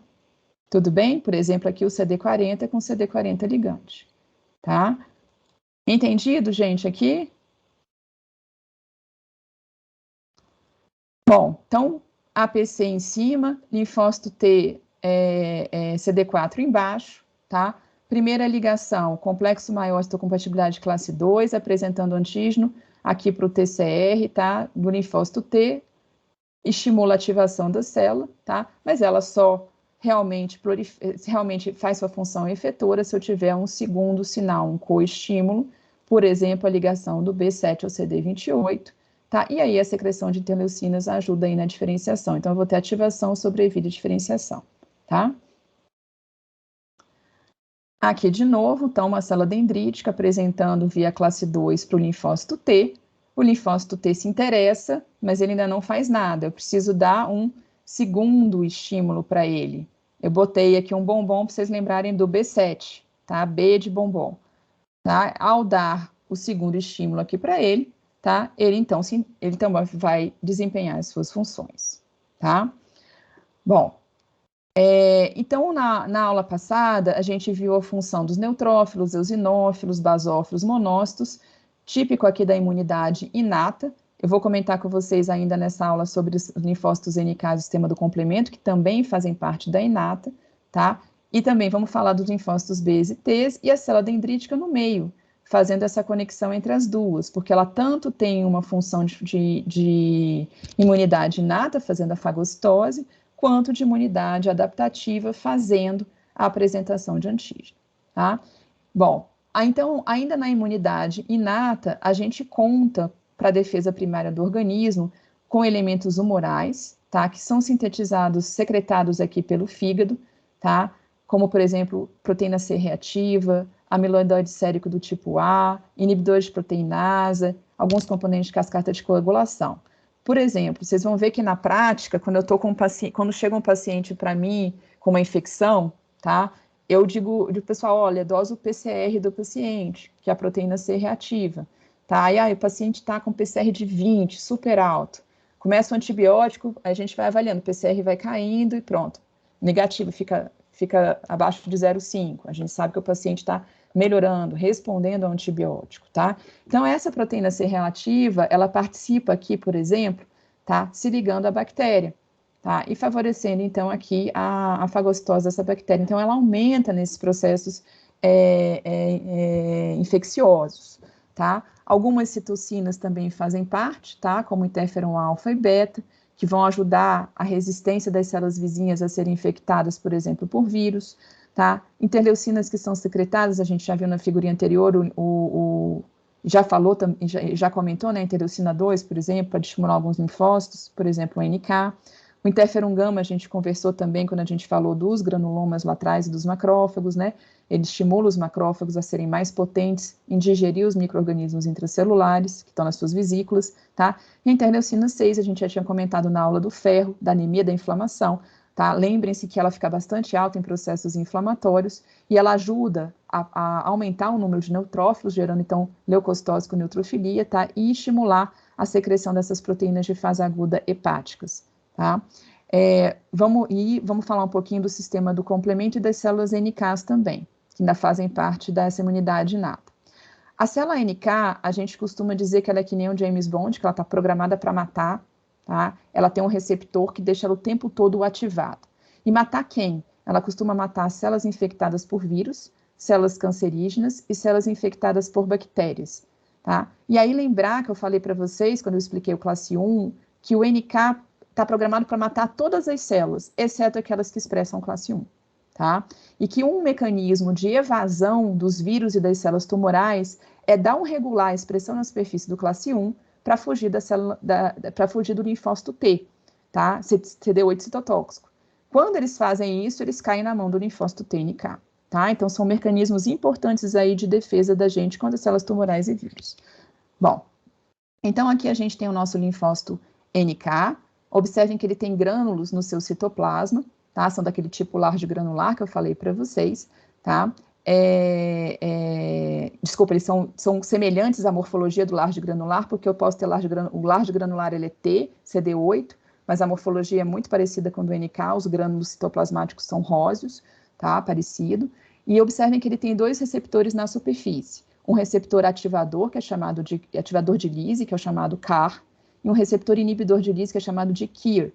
Tudo bem? Por exemplo, aqui o CD40 com CD40 ligante, tá? Entendido, gente, aqui? Bom, então, APC em cima, linfócito T, CD4 embaixo, tá? Primeira ligação, complexo maior histocompatibilidade classe 2, apresentando antígeno aqui para o TCR, tá? Do linfócito T, estimula a ativação da célula, tá? Mas ela só realmente faz sua função efetora se eu tiver um segundo sinal, um coestímulo, por exemplo, a ligação do B7 ao CD28, tá? E aí a secreção de interleucinas ajuda aí na diferenciação. Então, eu vou ter ativação, sobrevida e diferenciação, tá? Aqui de novo, então, uma célula dendrítica apresentando via classe 2 para o linfócito T. O linfócito T se interessa, mas ele ainda não faz nada. Eu preciso dar um segundo estímulo para ele. Eu botei aqui um bombom para vocês lembrarem do B7, tá? B de bombom. Tá? Ao dar o segundo estímulo aqui para ele, tá? Ele então vai desempenhar as suas funções, tá? Bom, então na aula passada a gente viu a função dos neutrófilos, eosinófilos, basófilos, monócitos, típico aqui da imunidade inata. Eu vou comentar com vocês ainda nessa aula sobre os linfócitos NK do sistema do complemento, que também fazem parte da inata, tá? E também vamos falar dos linfócitos B e T e a célula dendrítica no meio, fazendo essa conexão entre as duas, porque ela tanto tem uma função de imunidade inata, fazendo a fagocitose, quanto de imunidade adaptativa, fazendo a apresentação de antígeno, tá? Bom, então, ainda na imunidade inata, a gente conta para a defesa primária do organismo com elementos humorais, tá? Que são sintetizados, secretados aqui pelo fígado, tá? Como, por exemplo, proteína C reativa, amiloidóide sérico do tipo A, inibidores de proteinasa, alguns componentes de cascata de coagulação. Por exemplo, vocês vão ver que na prática, quando eu tô com um paciente, quando chega um paciente para mim com uma infecção, tá? Eu digo pessoal, olha, dose o PCR do paciente, que é a proteína C reativa, tá? E aí o paciente está com PCR de 20, super alto. Começa o antibiótico, a gente vai avaliando, o PCR vai caindo e pronto. Negativo, fica abaixo de 0,5. A gente sabe que o paciente está melhorando, respondendo ao antibiótico, tá? Então, essa proteína C reativa, ela participa aqui, por exemplo, tá? Se ligando à bactéria, tá? E favorecendo, então, aqui a fagocitose dessa bactéria. Então, ela aumenta nesses processos infecciosos, tá? Algumas citocinas também fazem parte, tá? Como interferon alfa e beta, que vão ajudar a resistência das células vizinhas a serem infectadas, por exemplo, por vírus, tá? Interleucinas que são secretadas, a gente já viu na figurinha anterior, já falou, já comentou, né? Interleucina 2, por exemplo, para estimular alguns linfócitos, por exemplo, o NK. O interferon gama, a gente conversou também quando a gente falou dos granulomas laterais e dos macrófagos, né? Ele estimula os macrófagos a serem mais potentes em digerir os micro-organismos intracelulares, que estão nas suas vesículas, tá? E a interleucina 6, a gente já tinha comentado na aula do ferro, da anemia, da inflamação, tá? Lembrem-se que ela fica bastante alta em processos inflamatórios e ela ajuda a aumentar o número de neutrófilos, gerando, então, leucocitose com neutrofilia, tá? E estimular a secreção dessas proteínas de fase aguda hepáticas, tá? Vamos falar um pouquinho do sistema do complemento e das células NKs também, que ainda fazem parte dessa imunidade inata. A célula NK, a gente costuma dizer que ela é que nem um James Bond, que ela está programada para matar, tá? Ela tem um receptor que deixa ela o tempo todo ativado. E matar quem? Ela costuma matar células infectadas por vírus, células cancerígenas e células infectadas por bactérias, tá? E aí lembrar que eu falei para vocês, quando eu expliquei o classe 1, que o NK está programado para matar todas as células, exceto aquelas que expressam classe 1, tá? E que um mecanismo de evasão dos vírus e das células tumorais é dar um regular a expressão na superfície do classe 1 para fugir para fugir do linfócito T, tá? CD8 citotóxico. Quando eles fazem isso, eles caem na mão do linfócito TNK, tá? Então, são mecanismos importantes aí de defesa da gente contra células tumorais e vírus. Bom, então aqui a gente tem o nosso linfócito NK. Observem que ele tem grânulos no seu citoplasma, tá? São daquele tipo large granular que eu falei para vocês, tá? Desculpa, eles são semelhantes à morfologia do large granular, porque eu posso ter o large granular, ele é T, CD8, mas a morfologia é muito parecida com a do NK, os grânulos citoplasmáticos são róseos, tá? Parecido. E observem que ele tem dois receptores na superfície. Um receptor ativador, que é chamado de ativador de Lise, que é o chamado CAR, e um receptor inibidor de Lise, que é chamado de KIR,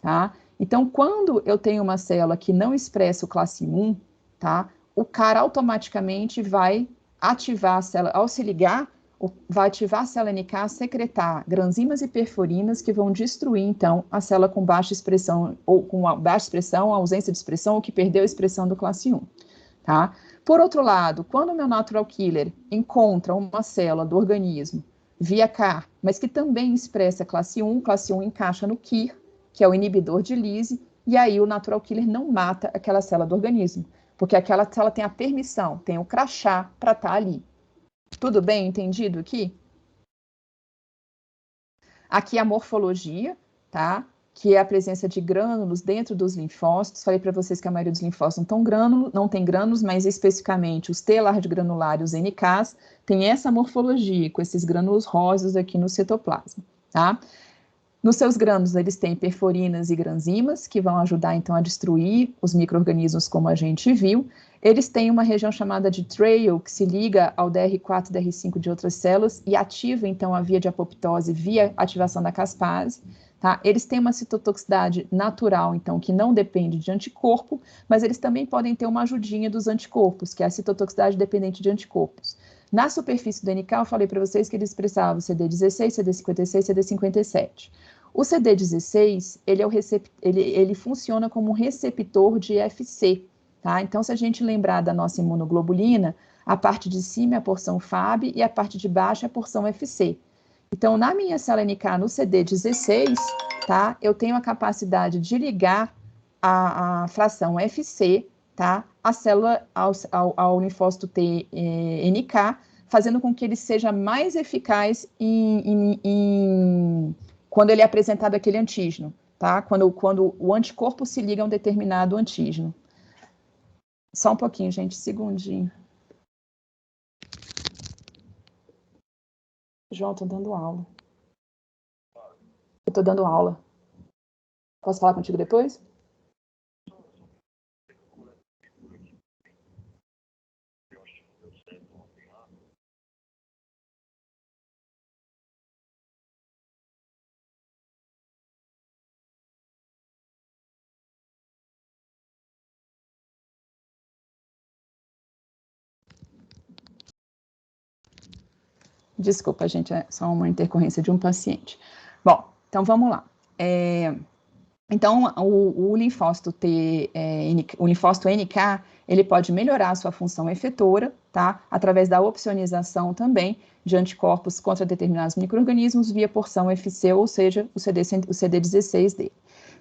tá? Então, quando eu tenho uma célula que não expressa o classe 1, tá? O CAR automaticamente vai ativar a célula, ao se ligar, vai ativar a célula NK a secretar granzimas e perforinas que vão destruir, então, a célula com baixa expressão, ou com baixa expressão, ausência de expressão, ou que perdeu a expressão do classe 1, tá? Por outro lado, quando o meu natural killer encontra uma célula do organismo via CAR, mas que também expressa classe 1 encaixa no KIR, que é o inibidor de Lise, e aí o natural killer não mata aquela célula do organismo, porque aquela célula tem a permissão, tem o crachá para estar ali. Tudo bem entendido aqui? Aqui a morfologia, tá? Que é a presença de grânulos dentro dos linfócitos. Falei para vocês que a maioria dos linfócitos não tem grânulos, mas especificamente os T large granular e os NKs tem essa morfologia, com esses grânulos rosos aqui no citoplasma, tá? Nos seus grânulos, eles têm perforinas e granzimas, que vão ajudar, então, a destruir os micro-organismos, como a gente viu. Eles têm uma região chamada de trail, que se liga ao DR4 e DR5 de outras células e ativa, então, a via de apoptose via ativação da caspase. Tá? Eles têm uma citotoxicidade natural, então, que não depende de anticorpo, mas eles também podem ter uma ajudinha dos anticorpos, que é a citotoxicidade dependente de anticorpos. Na superfície do NK, eu falei para vocês que ele expressava o CD16, CD56, CD57. O CD16, ele funciona como um receptor de FC, tá? Então, se a gente lembrar da nossa imunoglobulina, a parte de cima é a porção FAB e a parte de baixo é a porção FC. Então, na minha célula NK, no CD16, tá? Eu tenho a capacidade de ligar a fração FC, tá? A célula ao linfócito T NK, fazendo com que ele seja mais eficaz quando ele é apresentado aquele antígeno, tá? Quando o anticorpo se liga a um determinado antígeno. Só um pouquinho, gente, segundinho. João, tô dando aula. Eu tô dando aula. Posso falar contigo depois? Desculpa, gente, é só uma intercorrência de um paciente. Bom, então vamos lá. Então, o linfócito o linfócito NK, ele pode melhorar a sua função efetora, tá? Através da opsonização também de anticorpos contra determinados micro-organismos via porção FC, ou seja, o CD16 dele.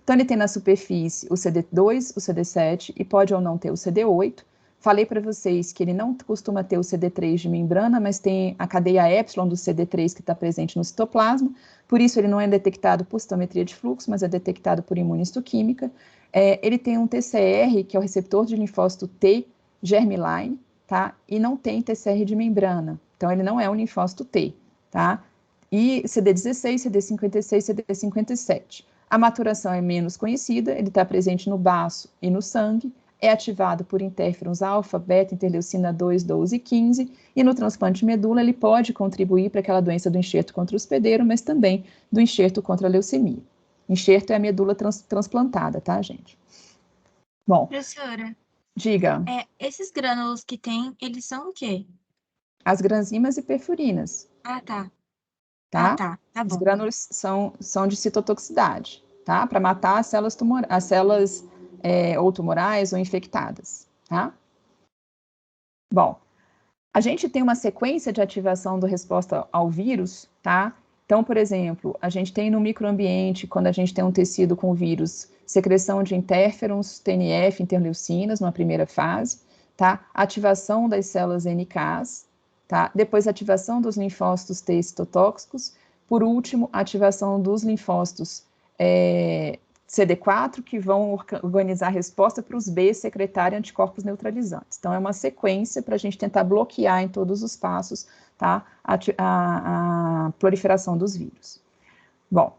Então, ele tem na superfície o CD2, o CD7 e pode ou não ter o CD8. Falei para vocês que ele não costuma ter o CD3 de membrana, mas tem a cadeia epsilon do CD3 que está presente no citoplasma, por isso ele não é detectado por citometria de fluxo, mas é detectado por imunistoquímica. Ele tem um TCR, que é o receptor de linfócito T, germline, tá? E não tem TCR de membrana, então ele não é um linfócito T, tá? E CD16, CD56, CD57. A maturação é menos conhecida, ele está presente no baço e no sangue. é ativado por interferons alfa, beta, interleucina 2, 12 e 15, e no transplante de medula ele pode contribuir para aquela doença do enxerto contra o hospedeiro, mas também do enxerto contra a leucemia. Enxerto é a medula transplantada, tá, gente? Bom, Professora, diga. esses grânulos que tem, eles são o quê? As granzimas e perfurinas, Ah, tá. tá? Ah, tá. Tá Os bom. grânulos são de citotoxicidade, tá? Para matar as células ou tumorais ou infectadas, tá? Bom, a gente tem uma sequência de ativação da resposta ao vírus, tá? Então, por exemplo, a gente tem no microambiente, quando a gente tem um tecido com vírus, secreção de interferons, TNF, interleucinas, numa primeira fase, tá? Ativação das células NKs, tá? Depois, ativação dos linfócitos T citotóxicos. Por último, ativação dos linfócitos CD4, que vão organizar a resposta para os B secretarem anticorpos neutralizantes. Então, é uma sequência para a gente tentar bloquear em todos os passos, tá, a proliferação dos vírus. Bom,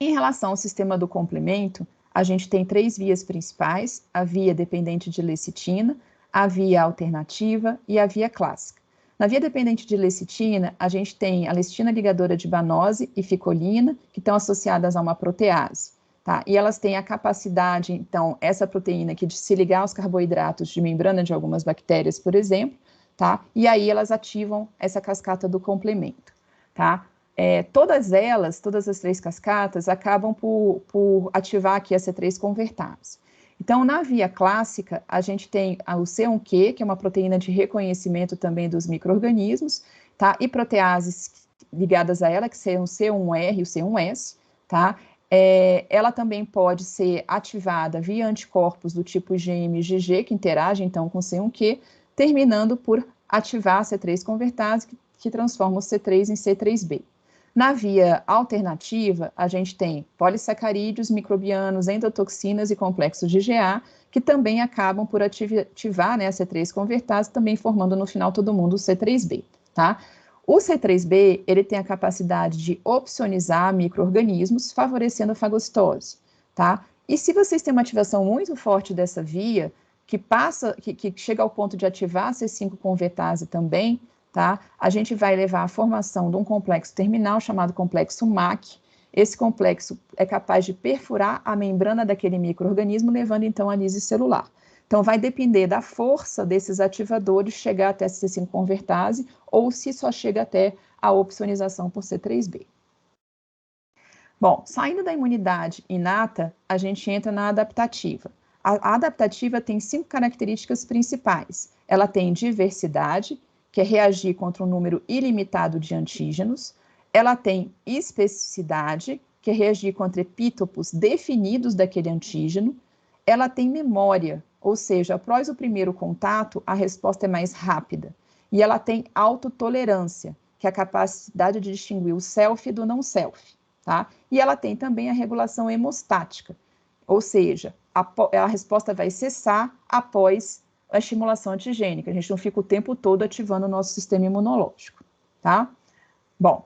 em relação ao sistema do complemento, a gente tem 3 vias principais: a via dependente de lecitina, a via alternativa e a via clássica. Na via dependente de lecitina, a gente tem a lecitina ligadora de Banose e ficolina, que estão associadas a uma protease, tá? E elas têm a capacidade, então, essa proteína aqui de se ligar aos carboidratos de membrana de algumas bactérias, por exemplo, tá? E aí elas ativam essa cascata do complemento, tá? Todas as 3 cascatas, acabam por ativar aqui a C3 convertase. Então, na via clássica, a gente tem o C1q, que é uma proteína de reconhecimento também dos micro-organismos, tá? E proteases ligadas a ela, que são o C1R e o C1s, tá? Ela também pode ser ativada via anticorpos do tipo IgM e IgG, que interagem, então, com o C1q, terminando por ativar a C3 convertase, que transforma o C3 em C3b. Na via alternativa, a gente tem polissacarídeos, microbianos, endotoxinas e complexos de IgA, que também acabam por ativar, né, a C3 convertase, também formando no final todo mundo o C3b, tá? O C3b, ele tem a capacidade de opsonizar micro-organismos, favorecendo a fagocitose, tá? E se vocês têm uma ativação muito forte dessa via, que chega ao ponto de ativar a C5 convertase também, tá? A gente vai levar à formação de um complexo terminal chamado complexo MAC. Esse complexo é capaz de perfurar a membrana daquele micro-organismo, levando então a lise celular. Então, vai depender da força desses ativadores chegar até a C5 convertase ou se só chega até a opsonização por C3b. Bom, saindo da imunidade inata, a gente entra na adaptativa. A adaptativa tem 5 características principais. Ela tem diversidade, que é reagir contra um número ilimitado de antígenos. Ela tem especificidade, que é reagir contra epítopos definidos daquele antígeno. Ela tem memória, ou seja, após o primeiro contato, a resposta é mais rápida. E ela tem autotolerância, que é a capacidade de distinguir o self do não self, tá? E ela tem também a regulação hemostática, ou seja, a resposta vai cessar após a estimulação antigênica. A gente não fica o tempo todo ativando o nosso sistema imunológico, tá? Bom,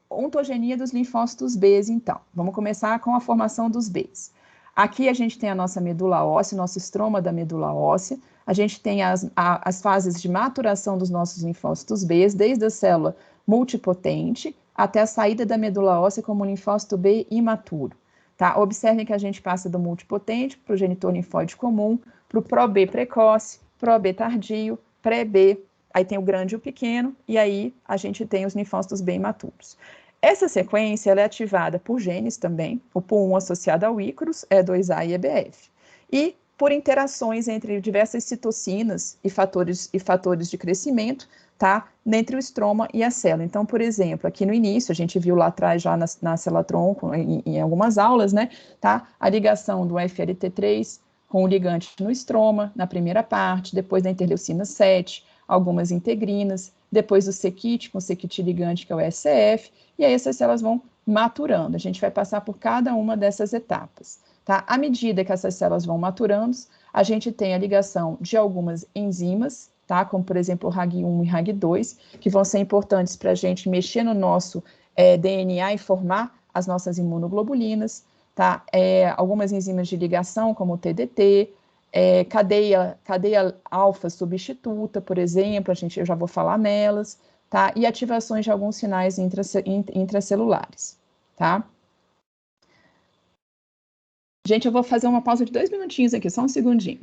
ontogenia dos linfócitos B, então. Vamos começar com a formação dos Bs. Aqui a gente tem a nossa medula óssea, nosso estroma da medula óssea. A gente tem as fases de maturação dos nossos linfócitos B, desde a célula multipotente até a saída da medula óssea como linfócito B imaturo. Tá? Observem que a gente passa do multipotente para o genitor linfóide comum, para o pró-B precoce, pró-B tardio, pré-B, aí tem o grande e o pequeno, e aí a gente tem os linfócitos B imaturos. Essa sequência ela é ativada por genes também, o PUL1 associado ao Ícaros, E2A e EBF, e por interações entre diversas citocinas e fatores de crescimento, tá? Entre o estroma e a célula. Então, por exemplo, aqui no início, a gente viu lá atrás, já na célula-tronco, em algumas aulas, né? Tá? A ligação do FLT3 com o ligante no estroma, na primeira parte, depois da interleucina 7, algumas integrinas, depois do C-kit com o C-kit ligante, que é o SCF, e aí essas células vão maturando. A gente vai passar por cada uma dessas etapas. Tá? À medida que essas células vão maturando, a gente tem a ligação de algumas enzimas, tá? Como, por exemplo, o RAG1 e RAG2, que vão ser importantes para a gente mexer no nosso DNA e formar as nossas imunoglobulinas. tá? Algumas enzimas de ligação, como o TDT, cadeia alfa substituta, por exemplo, eu já vou falar nelas, tá? E ativações de alguns sinais intracelulares, tá? Gente, eu vou fazer uma pausa de 2 minutinhos aqui, só um segundinho.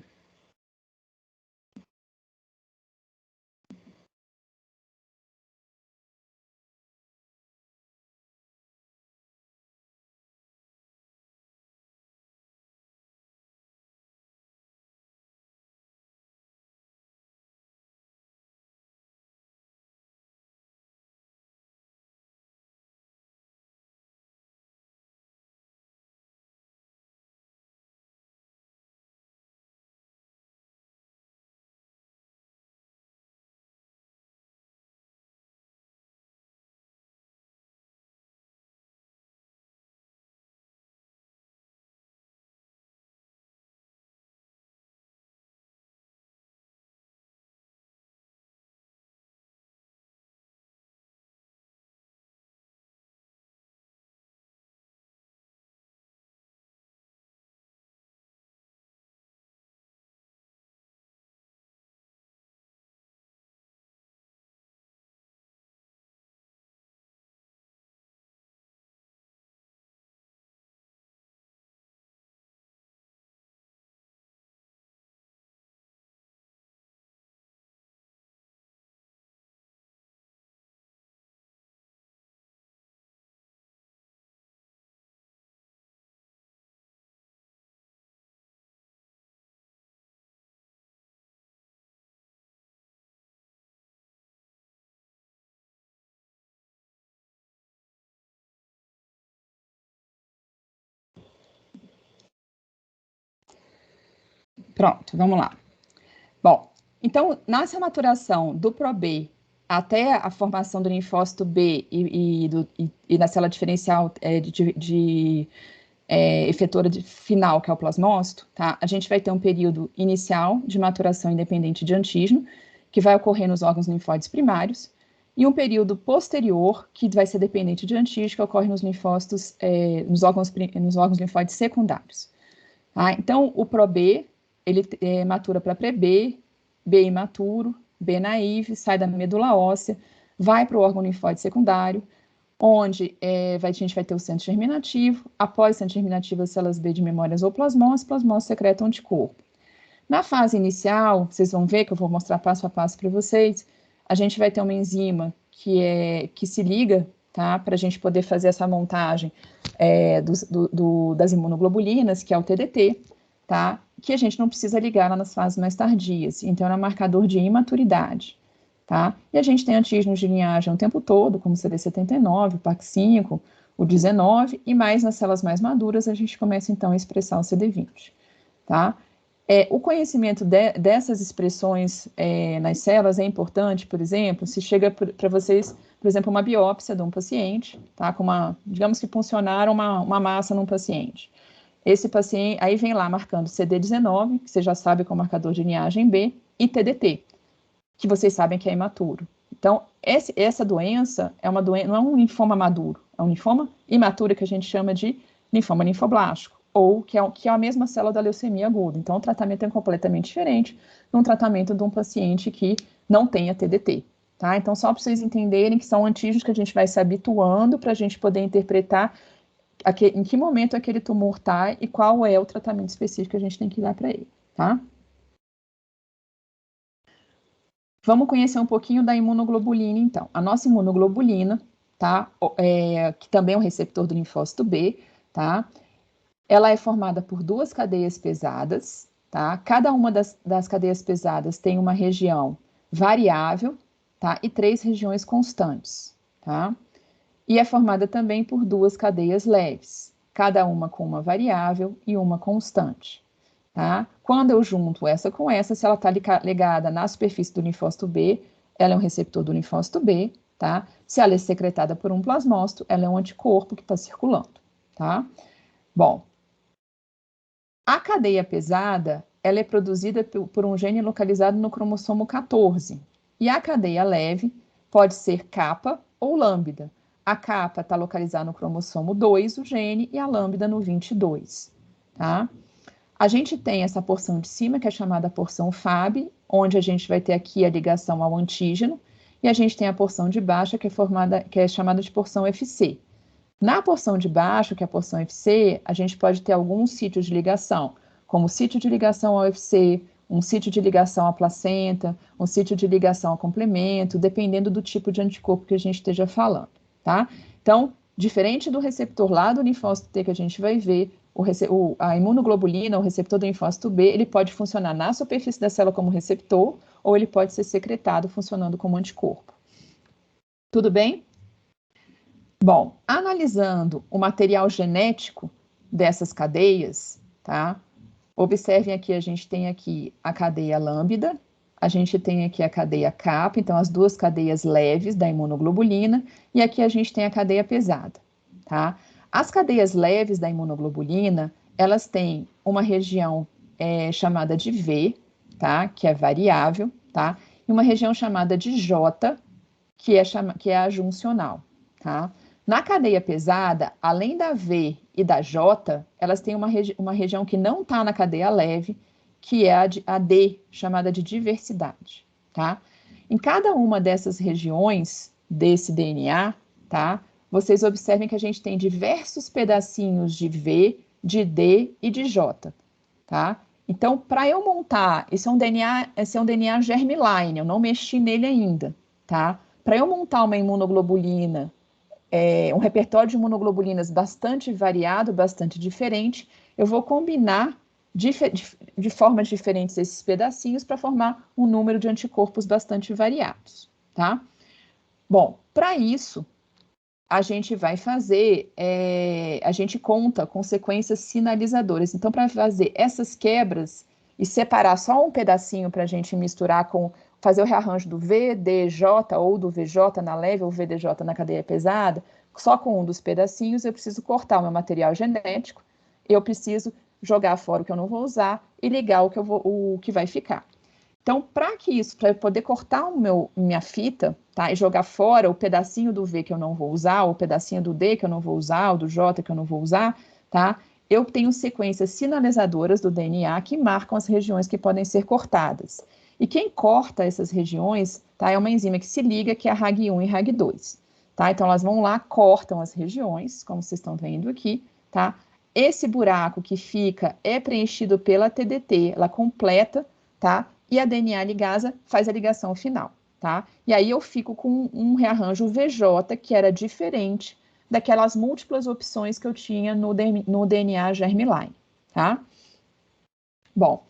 Pronto, vamos lá. Bom, então, nessa maturação do ProB até a formação do linfócito B e na célula diferencial efetora final, que é o plasmócito, tá? A gente vai ter um período inicial de maturação independente de antígeno, que vai ocorrer nos órgãos linfóides primários, e um período posterior, que vai ser dependente de antígeno, que ocorre nos linfócitos, nos órgãos linfóides secundários. Tá? Então, o ProB, ele matura para pré-B, B imaturo, B naive, sai da medula óssea, vai para o órgão linfóide secundário, onde a gente vai ter o centro germinativo, após o centro germinativo, as células B de memórias ou plasmose secreta anticorpo. Na fase inicial, vocês vão ver que eu vou mostrar passo a passo para vocês, a gente vai ter uma enzima que se liga, tá, para a gente poder fazer essa montagem das imunoglobulinas, que é o TDT, tá, que a gente não precisa ligar lá nas fases mais tardias, então é um marcador de imaturidade. Tá? E a gente tem antígenos de linhagem o tempo todo, como o CD79, o PAC5, o 19, e mais nas células mais maduras a gente começa então a expressar o CD20. Tá? O conhecimento dessas expressões nas células é importante, por exemplo, se chega para vocês, por exemplo, uma biópsia de um paciente, tá? Com digamos que funcionaram uma massa num paciente. Esse paciente, aí vem lá marcando CD19, que você já sabe que é o marcador de linhagem B, e TDT, que vocês sabem que é imaturo. Então, essa doença é uma doença, não é um linfoma maduro, é um linfoma imaturo que a gente chama de linfoma linfoblástico, ou que é a mesma célula da leucemia aguda. Então, o tratamento é completamente diferente de um tratamento de um paciente que não tenha TDT. Tá? Então, só para vocês entenderem que são antígenos que a gente vai se habituando para a gente poder interpretar em que momento aquele tumor está e qual é o tratamento específico que a gente tem que dar para ele. Tá? Vamos conhecer um pouquinho da imunoglobulina, então. A nossa imunoglobulina, tá? Que também é um receptor do linfócito B, tá? Ela é formada por 2 cadeias pesadas, tá? Cada uma das cadeias pesadas tem uma região variável, tá? E 3 regiões constantes, tá? E é formada também por 2 cadeias leves, cada uma com uma variável e uma constante. Tá? Quando eu junto essa com essa, se ela está ligada na superfície do linfócito B, ela é um receptor do linfócito B, tá? Se ela é secretada por um plasmócito, ela é um anticorpo que está circulando, tá? Bom, a cadeia pesada, ela é produzida por um gene localizado no cromossomo 14, e a cadeia leve pode ser capa ou lambda. A capa está localizada no cromossomo 2 do gene e a lambda no 22, tá? A gente tem essa porção de cima, que é chamada porção Fab, onde a gente vai ter aqui a ligação ao antígeno, e a gente tem a porção de baixo, que é chamada de porção FC. Na porção de baixo, que é a porção FC, a gente pode ter alguns sítios de ligação, como sítio de ligação ao FC, um sítio de ligação à placenta, um sítio de ligação ao complemento, dependendo do tipo de anticorpo que a gente esteja falando, tá? Então, diferente do receptor lá do linfócito T que a gente vai ver, a imunoglobulina, o receptor do linfócito B, ele pode funcionar na superfície da célula como receptor, ou ele pode ser secretado funcionando como anticorpo. Tudo bem? Bom, analisando o material genético dessas cadeias, tá? Observem aqui, a gente tem aqui a cadeia lambda, a gente tem aqui a cadeia kappa, então as duas cadeias leves da imunoglobulina, e aqui a gente tem a cadeia pesada, tá? As cadeias leves da imunoglobulina, elas têm uma região chamada de V, tá? Que é variável, tá? E uma região chamada de J, que é a juncional, tá? Na cadeia pesada, além da V e da J, elas têm uma região que não está na cadeia leve, que é a D, chamada de diversidade, tá? Em cada uma dessas regiões desse DNA, tá? Vocês observem que a gente tem diversos pedacinhos de V, de D e de J, tá? Então, para eu montar, esse é um DNA germline, eu não mexi nele ainda, tá? Para eu montar uma imunoglobulina, um repertório de imunoglobulinas bastante variado, bastante diferente, eu vou combinar de formas diferentes esses pedacinhos para formar um número de anticorpos bastante variados, tá? Bom, para isso, a gente vai fazer, a gente conta com sequências sinalizadoras. Então, para fazer essas quebras e separar só um pedacinho para a gente misturar fazer o rearranjo do VDJ ou do VJ na leve ou VDJ na cadeia pesada, só com um dos pedacinhos, eu preciso cortar o meu material genético, eu preciso jogar fora o que eu não vou usar e ligar o que vai ficar. Então, para eu poder cortar minha fita, tá, e jogar fora o pedacinho do V que eu não vou usar, o pedacinho do D que eu não vou usar, o do J que eu não vou usar, tá, eu tenho sequências sinalizadoras do DNA que marcam as regiões que podem ser cortadas. E quem corta essas regiões, tá, é uma enzima que se liga, que é a RAG1 e RAG2, tá? Então, elas vão lá, cortam as regiões, como vocês estão vendo aqui, tá? Esse buraco que fica é preenchido pela TDT, ela completa, tá? E a DNA ligasa faz a ligação final, tá? E aí eu fico com um rearranjo VJ, que era diferente daquelas múltiplas opções que eu tinha no DNA germline, tá? Bom,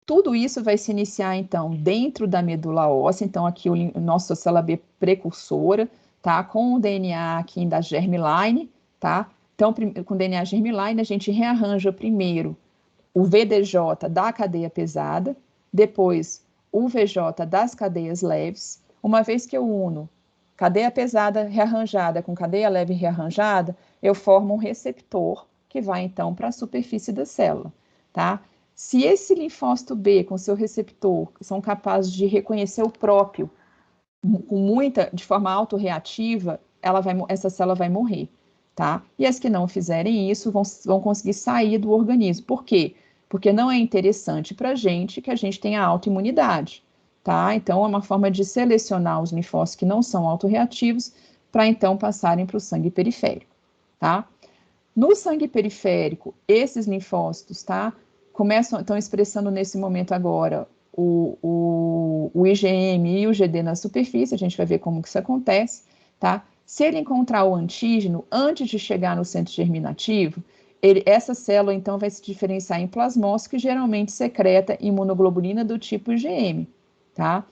tudo isso vai se iniciar, então, dentro da medula óssea, então aqui o nosso célula B precursora, tá? Com o DNA aqui da germline, tá? Então, com o DNA germline, a gente rearranja primeiro o VDJ da cadeia pesada, depois o VJ das cadeias leves. Uma vez que eu uno cadeia pesada rearranjada com cadeia leve rearranjada, eu formo um receptor que vai, então, para a superfície da célula, tá? Se esse linfócito B com seu receptor são capazes de reconhecer o próprio de forma autorreativa, essa célula vai morrer, tá? E as que não fizerem isso vão conseguir sair do organismo. Por quê? Porque não é interessante para a gente que a gente tenha autoimunidade, tá? Então, é uma forma de selecionar os linfócitos que não são autorreativos para, então, passarem para o sangue periférico, tá? No sangue periférico, esses linfócitos, tá? Estão expressando nesse momento agora o IgM e o GD na superfície, a gente vai ver como que isso acontece, tá? Se ele encontrar o antígeno antes de chegar no centro germinativo, essa célula, então, vai se diferenciar em plasmócito, que geralmente secreta imunoglobulina do tipo IgM, tá?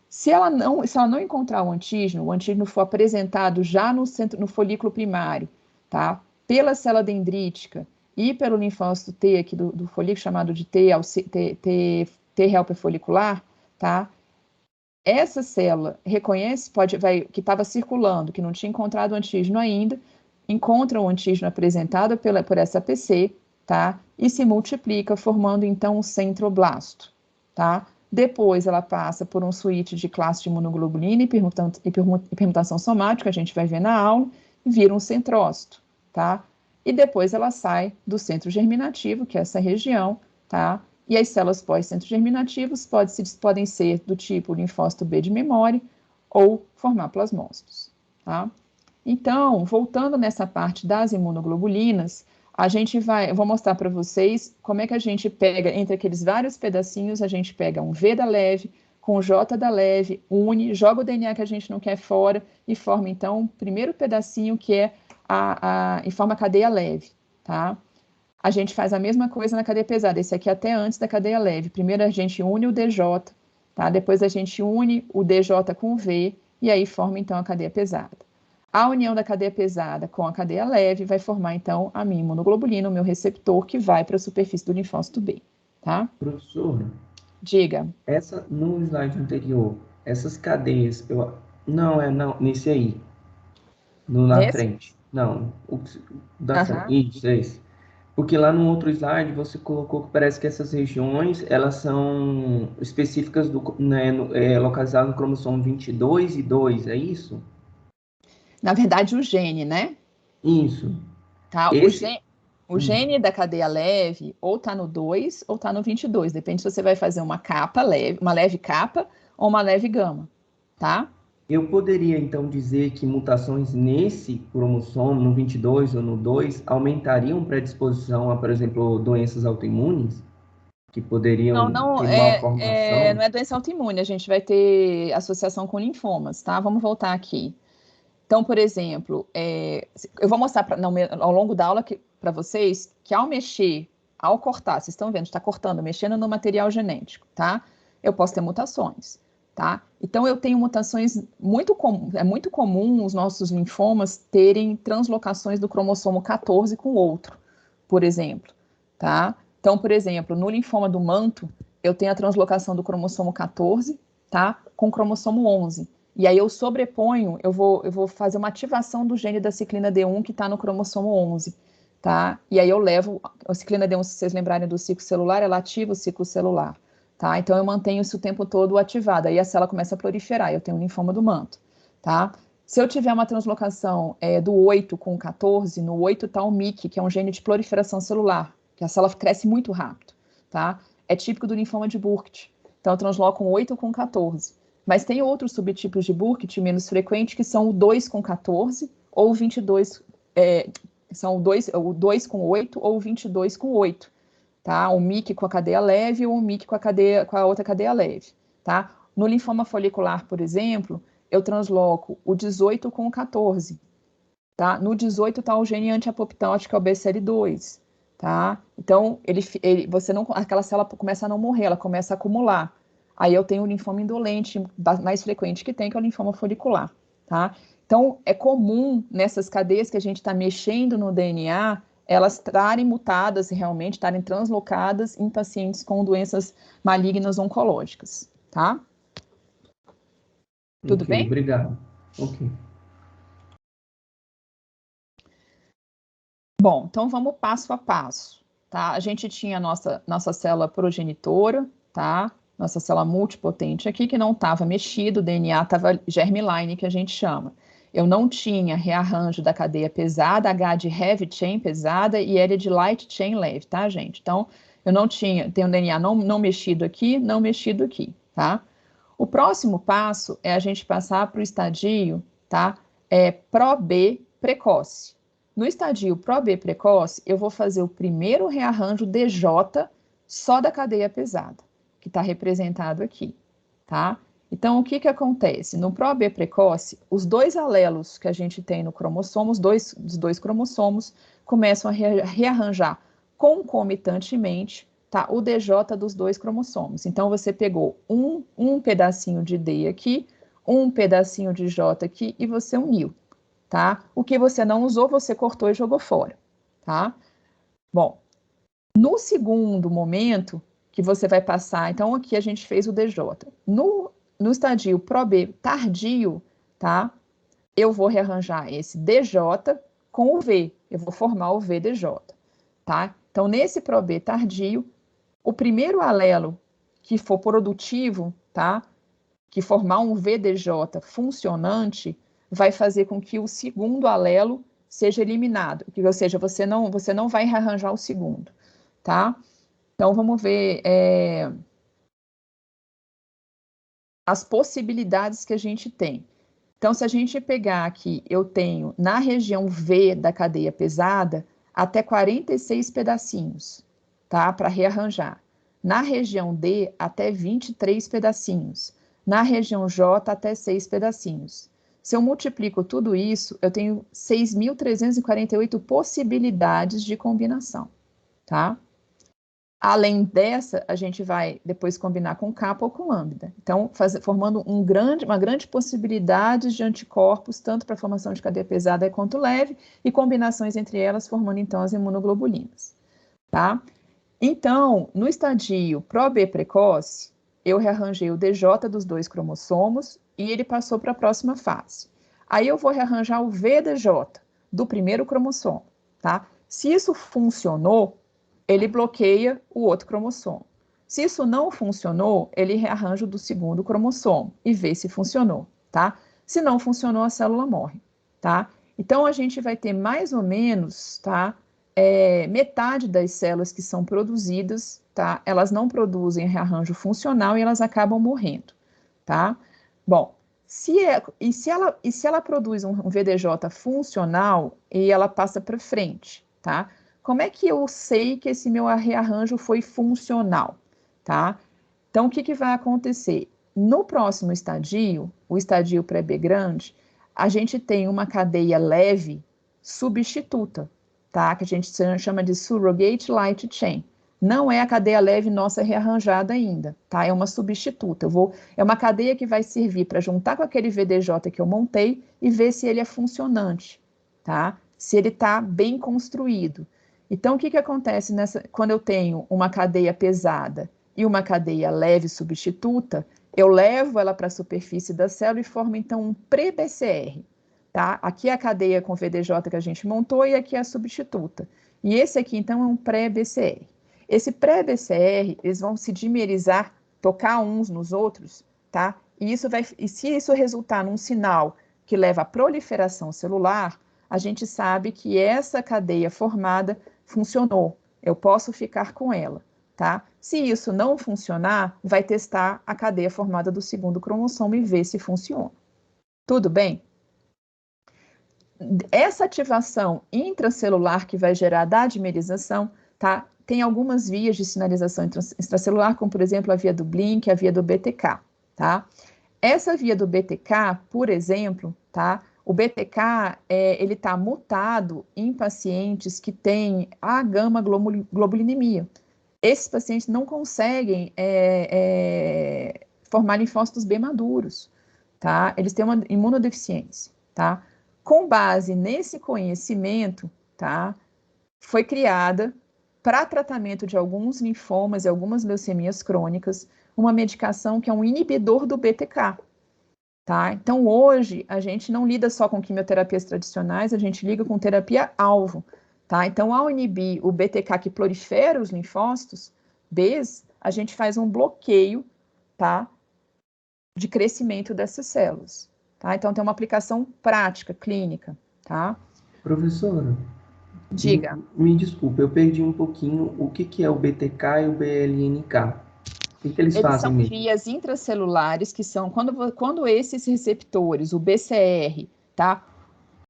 Se ela não encontrar o antígeno for apresentado já no folículo primário, tá? Pela célula dendrítica e pelo linfócito T aqui do folículo chamado de T helper folicular, tá? Essa célula reconhece, que estava circulando, que não tinha encontrado o antígeno ainda, encontra o antígeno apresentado por essa PC, tá? E se multiplica, formando então um centroblasto, tá? Depois ela passa por um switch de classe de imunoglobulina e permutação somática, a gente vai ver na aula, e vira um centrócito, tá? E depois ela sai do centro germinativo, que é essa região, tá? E as células pós-centro germinativos podem ser do tipo linfócito B de memória ou formar plasmócitos, tá? Então, voltando nessa parte das imunoglobulinas, eu vou mostrar para vocês como é que a gente pega, entre aqueles vários pedacinhos, a gente pega um V da leve, com o J da leve, une, joga o DNA que a gente não quer fora e forma, então, o primeiro pedacinho que é e forma a cadeia leve, tá? A gente faz a mesma coisa na cadeia pesada, esse aqui é até antes da cadeia leve. Primeiro a gente une o DJ, tá? Depois a gente une o DJ com o V, e aí forma, então, a cadeia pesada. A união da cadeia pesada com a cadeia leve vai formar, então, a minha imunoglobulina, o meu receptor, que vai para a superfície do linfócito B, tá? Professora, Diga. no slide anterior, essas cadeias, não, nesse aí, na frente. Não, da frente, isso, é isso. Porque lá no outro slide você colocou que parece que essas regiões, elas são específicas, localizadas no cromossomo 22 e 2, é isso? Na verdade, o gene, né? Isso. Tá? O gene da cadeia leve ou tá no 2 ou tá no 22. Depende se você vai fazer uma leve capa ou uma leve gama, tá? Eu poderia, então, dizer que mutações nesse cromossomo, no 22 ou no 2, aumentariam predisposição a, por exemplo, doenças autoimunes? Que poderiam ter malformação? Não é doença autoimune, a gente vai ter associação com linfomas, tá? Vamos voltar aqui. Então, por exemplo, eu vou mostrar ao longo da aula para vocês que ao cortar, vocês estão vendo, está cortando, mexendo no material genético, tá? Eu posso ter mutações, tá? Então, eu tenho mutações é muito comum os nossos linfomas terem translocações do cromossomo 14 com outro, por exemplo, tá? Então, por exemplo, no linfoma do manto, eu tenho a translocação do cromossomo 14, tá? Com o cromossomo 11. E aí eu sobreponho, eu vou fazer uma ativação do gene da ciclina D1 que está no cromossomo 11, tá? E aí eu levo, a ciclina D1, se vocês lembrarem do ciclo celular, ela ativa o ciclo celular, tá? Então eu mantenho isso o tempo todo ativado, aí a célula começa a proliferar, eu tenho um linfoma do manto, tá? Se eu tiver uma translocação do 8 com 14, no 8 está o MYC, que é um gene de proliferação celular, que a célula cresce muito rápido, tá? É típico do linfoma de Burkitt. Então eu transloco um 8 com 14. Mas tem outros subtipos de Burkitt menos frequentes, que são o 2 com 14, ou o 22, são o 2 com 8, ou o 22 com 8, tá? O MYC com a cadeia leve, ou o MYC com a outra cadeia leve, tá? No linfoma folicular, por exemplo, eu transloco o 18 com o 14, tá? No 18 está o gene antiapoptótico, que é o BCL2, tá? Então, aquela célula começa a não morrer, ela começa a acumular. Aí eu tenho o linfoma indolente mais frequente que tem, que é o linfoma folicular, tá? Então, é comum nessas cadeias que a gente está mexendo no DNA, elas estarem mutadas realmente, estarem translocadas em pacientes com doenças malignas oncológicas, tá? Tudo bem? Obrigado. Ok. Bom, então vamos passo a passo, tá? A gente tinha a nossa célula progenitora, tá? Nossa célula multipotente aqui, que não estava mexido, o DNA estava germline, que a gente chama. Eu não tinha rearranjo da cadeia pesada, H de heavy chain pesada e L de light chain leve, tá, gente? Então, eu não tinha, tem o DNA não mexido aqui, não mexido aqui, tá? O próximo passo é a gente passar para o estadio, tá? Pro-B precoce. No estadio Pro-B precoce, eu vou fazer o primeiro rearranjo DJ só da cadeia pesada, que está representado aqui, tá? Então, o que acontece? No Pro-B precoce, os dois alelos que a gente tem no cromossomo, os dois cromossomos, começam a rearranjar concomitantemente, tá? O DJ dos dois cromossomos. Então, você pegou um pedacinho de D aqui, um pedacinho de J aqui, e você uniu, tá? O que você não usou, você cortou e jogou fora, tá? Bom, no segundo momento que você vai passar, então aqui a gente fez o DJ. No estadio Pro-B tardio, tá? Eu vou rearranjar esse DJ com o V, eu vou formar o VDJ, tá? Então, nesse Pro-B tardio, o primeiro alelo que for produtivo, tá? Que formar um VDJ funcionante vai fazer com que o segundo alelo seja eliminado, ou seja, você não vai rearranjar o segundo, tá? Então, vamos ver as possibilidades que a gente tem. Então, se a gente pegar aqui, eu tenho na região V da cadeia pesada até 46 pedacinhos, tá? Para rearranjar. Na região D, até 23 pedacinhos. Na região J, até 6 pedacinhos. Se eu multiplico tudo isso, eu tenho 6.348 possibilidades de combinação, tá? Além dessa, a gente vai depois combinar com capa ou com lambda. Então, formando uma grande possibilidade de anticorpos, tanto para a formação de cadeia pesada quanto leve, e combinações entre elas, formando então as imunoglobulinas, tá? Então, no estadio Pro-B precoce, eu rearranjei o DJ dos 2 cromossomos e ele passou para a próxima fase. Aí eu vou rearranjar o VDJ do primeiro cromossomo, tá? Se isso funcionou, ele bloqueia o outro cromossomo. Se isso não funcionou, ele rearranja o do segundo cromossomo e vê se funcionou, tá? Se não funcionou, a célula morre, tá? Então, a gente vai ter mais ou menos, tá? Metade das células que são produzidas, tá? Elas não produzem rearranjo funcional e elas acabam morrendo, tá? Bom, se ela produz um VDJ funcional e ela passa para frente, tá? Como é que eu sei que esse meu rearranjo foi funcional, tá? Então, o que vai acontecer? No próximo estadio, o estadio pré-B grande, a gente tem uma cadeia leve substituta, tá? Que a gente chama de surrogate light chain. Não é a cadeia leve nossa rearranjada ainda, tá? É uma substituta. É uma cadeia que vai servir para juntar com aquele VDJ que eu montei e ver se ele é funcionante, tá? Se ele está bem construído. Então, o que acontece quando eu tenho uma cadeia pesada e uma cadeia leve substituta? Eu levo ela para a superfície da célula e formo, então, um pré-BCR, tá? Aqui é a cadeia com VDJ que a gente montou e aqui é a substituta. E esse aqui, então, é um pré-BCR. Esse pré-BCR, eles vão se dimerizar, tocar uns nos outros, tá? E se isso resultar num sinal que leva à proliferação celular, a gente sabe que essa cadeia formada funcionou, eu posso ficar com ela, tá? Se isso não funcionar, vai testar a cadeia formada do segundo cromossomo e ver se funciona. Tudo bem? Essa ativação intracelular que vai gerar a dimerização, tá? Tem algumas vias de sinalização extracelular, como, por exemplo, a via do Blink, a via do BTK, tá? Essa via do BTK, por exemplo, tá? O BTK, ele está mutado em pacientes que têm a gama-globulinemia. Esses pacientes não conseguem formar linfócitos B maduros, tá? Eles têm uma imunodeficiência, tá? Com base nesse conhecimento, tá? Foi criada, para tratamento de alguns linfomas e algumas leucemias crônicas, uma medicação que é um inibidor do BTK, tá? Então, hoje, a gente não lida só com quimioterapias tradicionais, a gente liga com terapia-alvo, tá? Então, ao inibir o BTK que prolifera os linfócitos Bs, a gente faz um bloqueio, tá? De crescimento dessas células, tá? Então, tem uma aplicação prática, clínica, tá? Professora, Diga. me desculpe, eu perdi um pouquinho o que é o BTK e o BLNK. O que eles fazem são mesmo? vias intracelulares que são, quando esses receptores, o BCR, tá?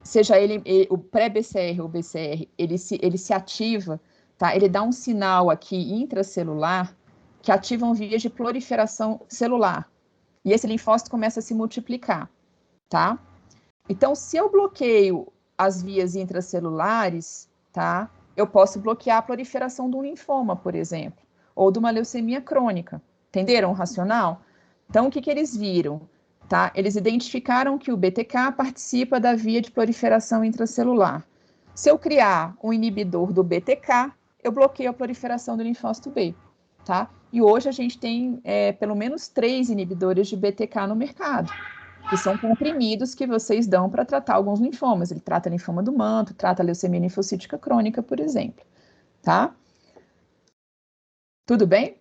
Seja ele o pré-BCR ou BCR, ele se ativa, tá? Ele dá um sinal aqui intracelular que ativam vias de proliferação celular. E esse linfócito começa a se multiplicar, tá? Então, se eu bloqueio as vias intracelulares, tá? Eu posso bloquear a proliferação de um linfoma, por exemplo, ou de uma leucemia crônica. Entenderam o racional? Então, o que eles viram? Tá? Eles identificaram que o BTK participa da via de proliferação intracelular. Se eu criar um inibidor do BTK, eu bloqueio a proliferação do linfócito B, tá? E hoje a gente tem pelo menos 3 inibidores de BTK no mercado, que são comprimidos que vocês dão para tratar alguns linfomas. Ele trata linfoma do manto, trata leucemia linfocítica crônica, por exemplo, tá? Tudo bem?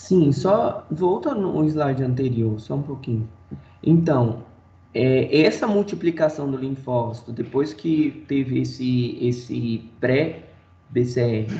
Sim, só volta no slide anterior, só um pouquinho. Então, essa multiplicação do linfócito, depois que teve esse pré-BCR,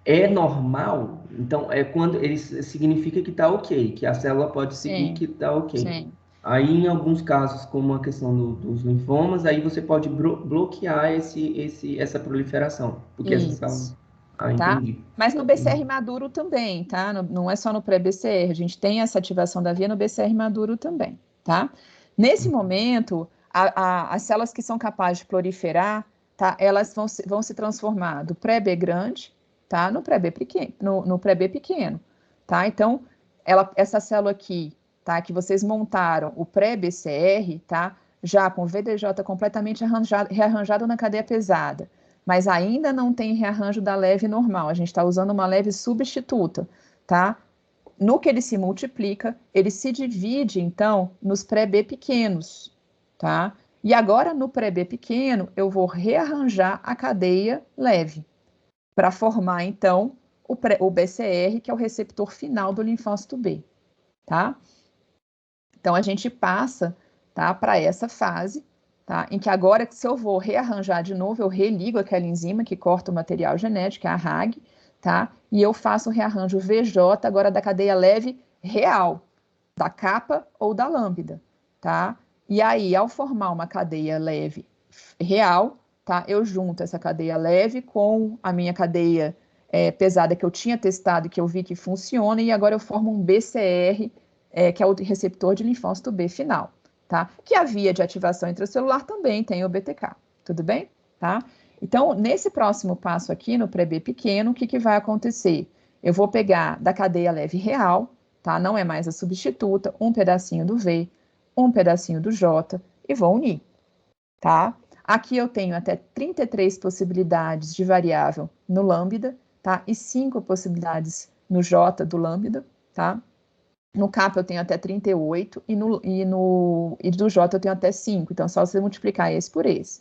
é normal? Então, é quando ele significa que está ok, que a célula pode seguir Sim, que está ok. sim. Aí, em alguns casos, como a questão dos linfomas, aí você pode bloquear essa proliferação, porque essa célula... Isso. Ah, Tá? entendi. Mas no BCR maduro também, tá? Não é só no pré-BCR, a gente tem essa ativação da via no BCR maduro também, tá? Nesse momento, as células que são capazes de proliferar, tá? Elas vão se transformar do pré-B grande, tá? No pré-B pequeno, no pré-B pequeno, tá? Então, essa célula aqui, tá? Que vocês montaram, o pré-BCR, tá? Já com o VDJ completamente rearranjado na cadeia pesada, mas ainda não tem rearranjo da leve normal. A gente está usando uma leve substituta, tá? No que ele se multiplica, ele se divide, então, nos pré-B pequenos, tá? E agora, no pré-B pequeno, eu vou rearranjar a cadeia leve, para formar, então, o BCR, que é o receptor final do linfócito B, tá? Então, a gente passa, tá, para essa fase, tá, em que agora, se eu vou rearranjar de novo, eu religo aquela enzima que corta o material genético, é a RAG, tá, e eu faço o rearranjo VJ agora da cadeia leve real, da capa ou da lambda, tá? E aí, ao formar uma cadeia leve real, tá, eu junto essa cadeia leve com a minha cadeia pesada que eu tinha testado e que eu vi que funciona, e agora eu formo um BCR, que é o receptor de linfócito B final, tá? Que a via de ativação intracelular também tem o BTK, tudo bem? Tá? Então, nesse próximo passo aqui, no pré-B pequeno, o que, que vai acontecer? Eu vou pegar da cadeia leve real, tá? Não é mais a substituta, um pedacinho do V, um pedacinho do J e vou unir, tá? Aqui eu tenho até 33 possibilidades de variável no lambda, tá? E 5 possibilidades no J do lambda, tá? No kappa eu tenho até 38 e do J eu tenho até 5. Então, é só você multiplicar esse por esse,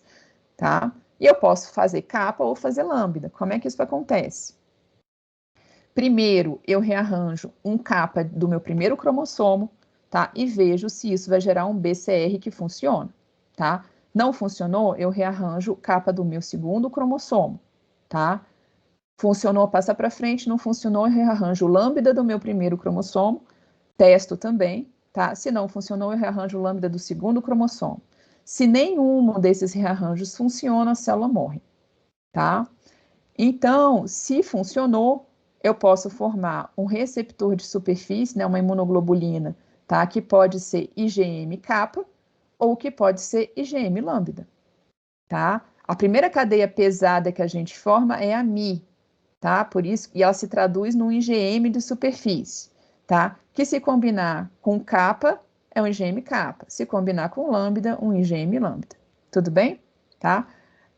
tá? E eu posso fazer kappa ou fazer lambda. Como é que isso acontece? Primeiro, eu rearranjo um kappa do meu primeiro cromossomo, tá? E vejo se isso vai gerar um BCR que funciona, tá? Não funcionou, eu rearranjo o kappa do meu segundo cromossomo, tá? Funcionou, passa para frente, não funcionou, eu rearranjo o lambda do meu primeiro cromossomo, testo também, tá? Se não funcionou, eu rearranjo o lambda do segundo cromossomo. Se nenhum desses rearranjos funciona, a célula morre, tá? Então, se funcionou, eu posso formar um receptor de superfície, né, uma imunoglobulina, tá? Que pode ser IgM kappa ou que pode ser IgM lambda, tá? A primeira cadeia pesada que a gente forma é a Mi, tá? Por isso, e ela se traduz num IgM de superfície, tá? Que se combinar com kappa, é um IgM kappa. Se combinar com lambda, um IgM lambda. Tudo bem? Tá?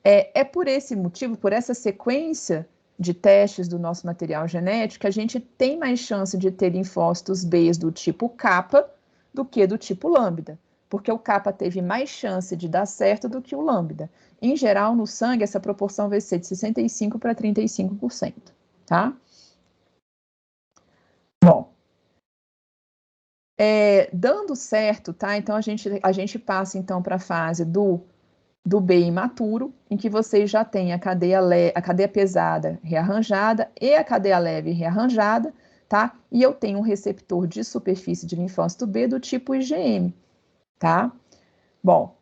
É por esse motivo, por essa sequência de testes do nosso material genético, que a gente tem mais chance de ter linfócitos B do tipo kappa do que do tipo lambda, porque o kappa teve mais chance de dar certo do que o lambda. Em geral, no sangue, essa proporção vai ser de 65% para 35%, tá? Bom, dando certo, tá? Então, a gente passa, então, para a fase do B imaturo, em que vocês já têm a cadeia pesada rearranjada e a cadeia leve rearranjada, tá? E eu tenho um receptor de superfície de linfócito B do tipo IgM, tá? Bom,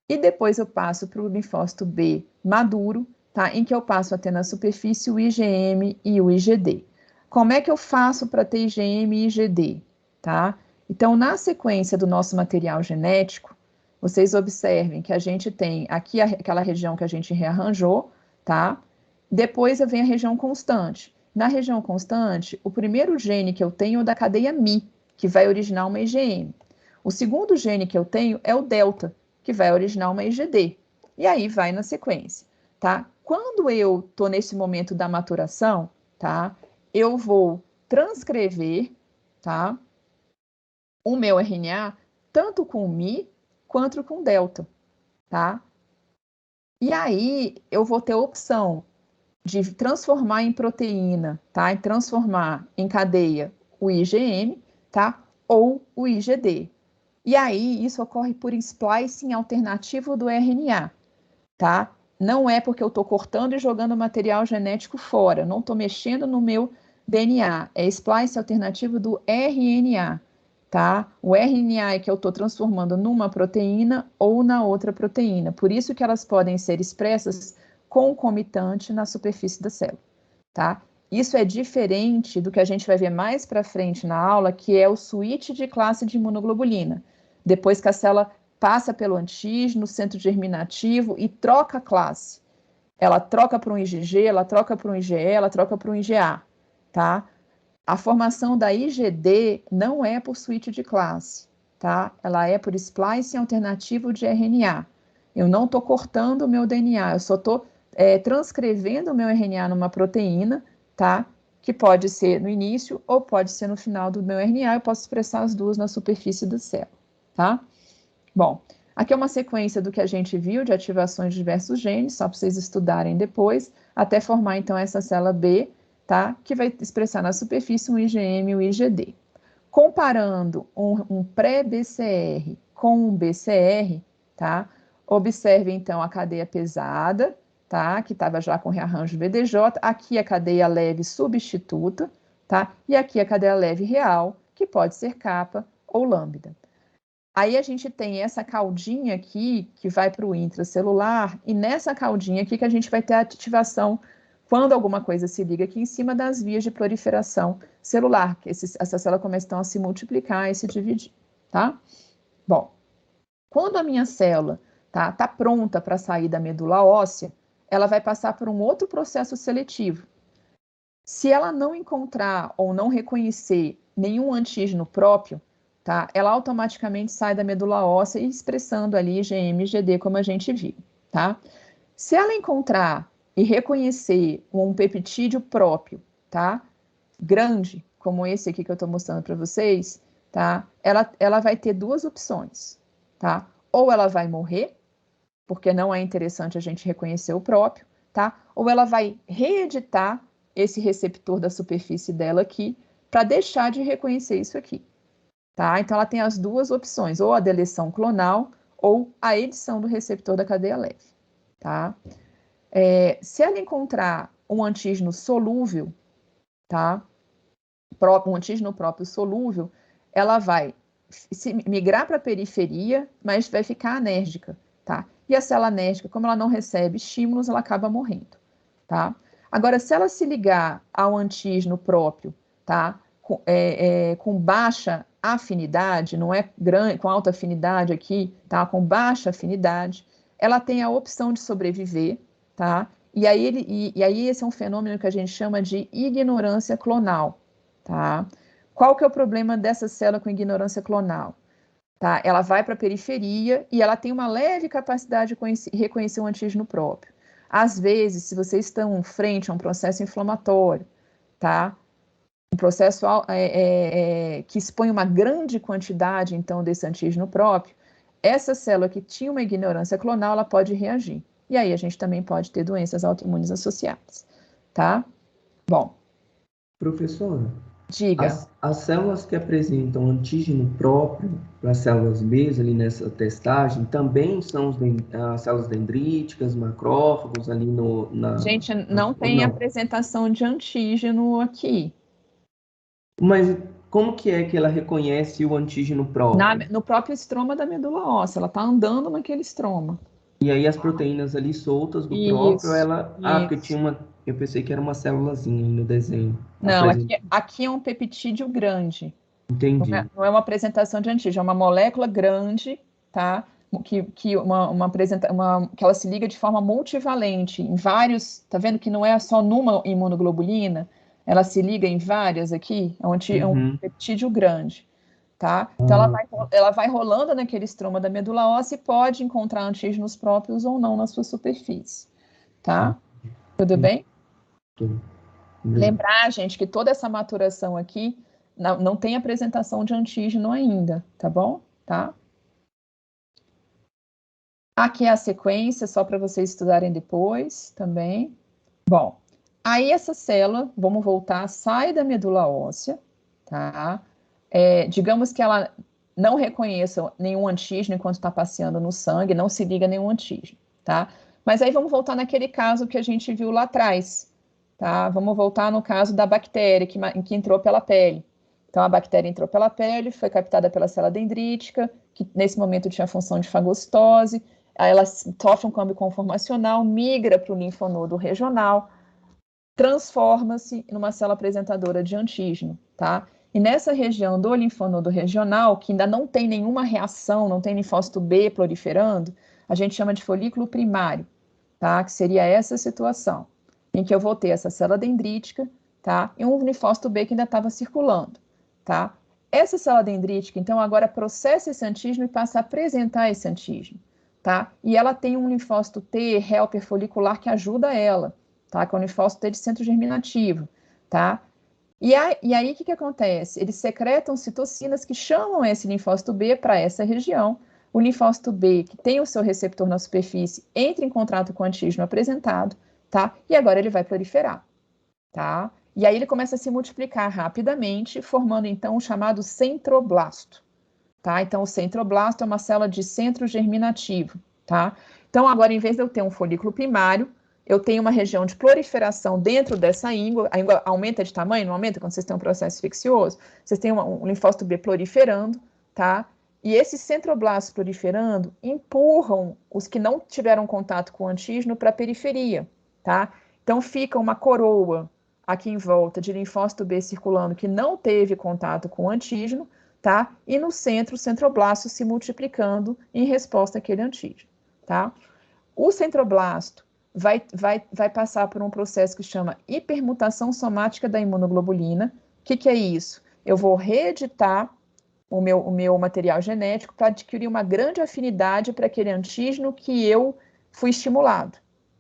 e depois eu passo para o linfócito B maduro, tá? Em que eu passo a ter na superfície o IgM e o IgD. Como é que eu faço para ter IgM e IgD, tá? Então, na sequência do nosso material genético, vocês observem que a gente tem aqui aquela região que a gente rearranjou, tá? Depois vem a região constante. Na região constante, o primeiro gene que eu tenho é o da cadeia Mi, que vai originar uma IgM. O segundo gene que eu tenho é o delta, que vai originar uma IgD. E aí vai na sequência, tá? Quando eu estou nesse momento da maturação, tá? Eu vou transcrever, tá? O meu RNA tanto com Mi quanto com delta, tá? E aí eu vou ter a opção de transformar em proteína, tá? E transformar em cadeia o IgM, tá? Ou o IgD. E aí, isso ocorre por splicing alternativo do RNA, tá? Não é porque eu estou cortando e jogando material genético fora, não estou mexendo no meu DNA, é splice alternativo do RNA, tá? O RNA é que eu estou transformando numa proteína ou na outra proteína, por isso que elas podem ser expressas concomitante na superfície da célula, tá? Isso é diferente do que a gente vai ver mais para frente na aula, que é o switch de classe de imunoglobulina. Depois que a célula passa pelo antígeno, centro germinativo e troca a classe. Ela troca para um IgG, ela troca para um IgE, ela troca para um IgA, tá? A formação da IgD não é por switch de classe, tá? Ela é por splicing alternativo de RNA. Eu não estou cortando o meu DNA, eu só estou transcrevendo o meu RNA numa proteína, tá? Que pode ser no início ou pode ser no final do meu RNA, eu posso expressar as duas na superfície da célula, tá? Bom, aqui é uma sequência do que a gente viu de ativações de diversos genes, só para vocês estudarem depois, até formar então essa célula B, tá? Que vai expressar na superfície um IgM e um IgD. Comparando um pré-BCR com um BCR, tá? Observe então a cadeia pesada, tá? Que estava já com rearranjo VDJ, aqui a cadeia leve substituta, tá? E aqui a cadeia leve real, que pode ser capa ou lambda. Aí a gente tem essa caudinha aqui, que vai para o intracelular, e nessa caudinha aqui que a gente vai ter a ativação, quando alguma coisa se liga aqui em cima das vias de proliferação celular, que essa célula começa então a se multiplicar e se dividir, tá? Bom, quando a minha célula tá pronta para sair da medula óssea, ela vai passar por um outro processo seletivo. Se ela não encontrar ou não reconhecer nenhum antígeno próprio, tá? Ela automaticamente sai da medula óssea e expressando ali IgM e IgD, como a gente viu, tá? Se ela encontrar e reconhecer um peptídeo próprio, tá? Grande, como esse aqui que eu estou mostrando para vocês, tá? Ela vai ter duas opções, tá? Ou ela vai morrer, porque não é interessante a gente reconhecer o próprio, tá? Ou ela vai reeditar esse receptor da superfície dela aqui para deixar de reconhecer isso aqui, tá? Então ela tem as duas opções, ou a deleção clonal ou a edição do receptor da cadeia leve, tá? Se ela encontrar um antígeno solúvel, tá? Um antígeno próprio solúvel, ela vai migrar para a periferia, mas vai ficar anérgica, tá? E a célula anérgica, como ela não recebe estímulos, ela acaba morrendo, tá? Agora, se ela se ligar ao antígeno próprio, tá? Com baixa afinidade, não é grande, com alta afinidade aqui, tá? Com baixa afinidade, ela tem a opção de sobreviver, tá? E aí esse é um fenômeno que a gente chama de ignorância clonal, tá? Qual que é o problema dessa célula com ignorância clonal? Tá? Ela vai para a periferia e ela tem uma leve capacidade de reconhecer um antígeno próprio. Às vezes, se vocês estão frente a um processo inflamatório, tá? Um processo que expõe uma grande quantidade, então, desse antígeno próprio, essa célula que tinha uma ignorância clonal, ela pode reagir. E aí a gente também pode ter doenças autoimunes associadas, tá? Bom. Professora, diga. As células que apresentam antígeno próprio para as células B, ali nessa testagem, também são as células dendríticas, macrófagos ali Gente, não tem apresentação de antígeno aqui. Mas como que é que ela reconhece o antígeno próprio? No próprio estroma da medula óssea, ela está andando naquele estroma. E aí as proteínas ali soltas do próprio, porque eu pensei que era uma célulazinha no desenho. Não, aqui é um peptídeo grande. Entendi. Não é uma apresentação de antígeno, é uma molécula grande, tá? Que ela se liga de forma multivalente em vários, tá vendo que não é só numa imunoglobulina, ela se liga em várias aqui, é um peptídeo grande, tá? Então ela vai rolando naquele estroma da medula óssea e pode encontrar antígenos próprios ou não na sua superfície, tá? Tudo bem? Tudo. Lembrar, gente, que toda essa maturação aqui não tem apresentação de antígeno ainda, tá bom? Tá? Aqui é a sequência, só para vocês estudarem depois também. Bom, aí essa célula, vamos voltar, sai da medula óssea, tá? Digamos que ela não reconheça nenhum antígeno enquanto está passeando no sangue, não se liga a nenhum antígeno, tá? Mas aí vamos voltar naquele caso que a gente viu lá atrás, tá? Vamos voltar no caso da bactéria que entrou pela pele. Então, a bactéria entrou pela pele, foi captada pela célula dendrítica, que nesse momento tinha a função de fagocitose, aí ela sofre um câmbio conformacional, migra para o linfonodo regional, transforma-se numa célula apresentadora de antígeno, tá? E nessa região do linfonodo regional, que ainda não tem nenhuma reação, não tem linfócito B proliferando, a gente chama de folículo primário, tá? Que seria essa situação, em que eu vou ter essa célula dendrítica, tá? E um linfócito B que ainda estava circulando, tá? Essa célula dendrítica, então, agora processa esse antígeno e passa a apresentar esse antígeno, tá? E ela tem um linfócito T helper folicular que ajuda ela, tá? Que é o linfócito T de centro germinativo, tá? E aí, o que acontece? Eles secretam citocinas que chamam esse linfócito B para essa região. O linfócito B, que tem o seu receptor na superfície, entra em contato com o antígeno apresentado, tá? E agora ele vai proliferar, tá? E aí ele começa a se multiplicar rapidamente, formando então o chamado centroblasto, tá? Então o centroblasto é uma célula de centro germinativo, tá? Então agora, em vez de eu ter um folículo primário, eu tenho uma região de proliferação dentro dessa íngua, a íngua aumenta de tamanho, não aumenta quando vocês têm um processo infeccioso, vocês têm um linfócito B proliferando, tá? E esses centroblastos proliferando empurram os que não tiveram contato com o antígeno para a periferia, tá? Então fica uma coroa aqui em volta de linfócito B circulando que não teve contato com o antígeno, tá? E no centro, o centroblasto se multiplicando em resposta àquele antígeno, tá? O centroblasto vai passar por um processo que chama hipermutação somática da imunoglobulina. O que é isso? Eu vou reeditar o meu material genético para adquirir uma grande afinidade para aquele antígeno que eu fui estimulado,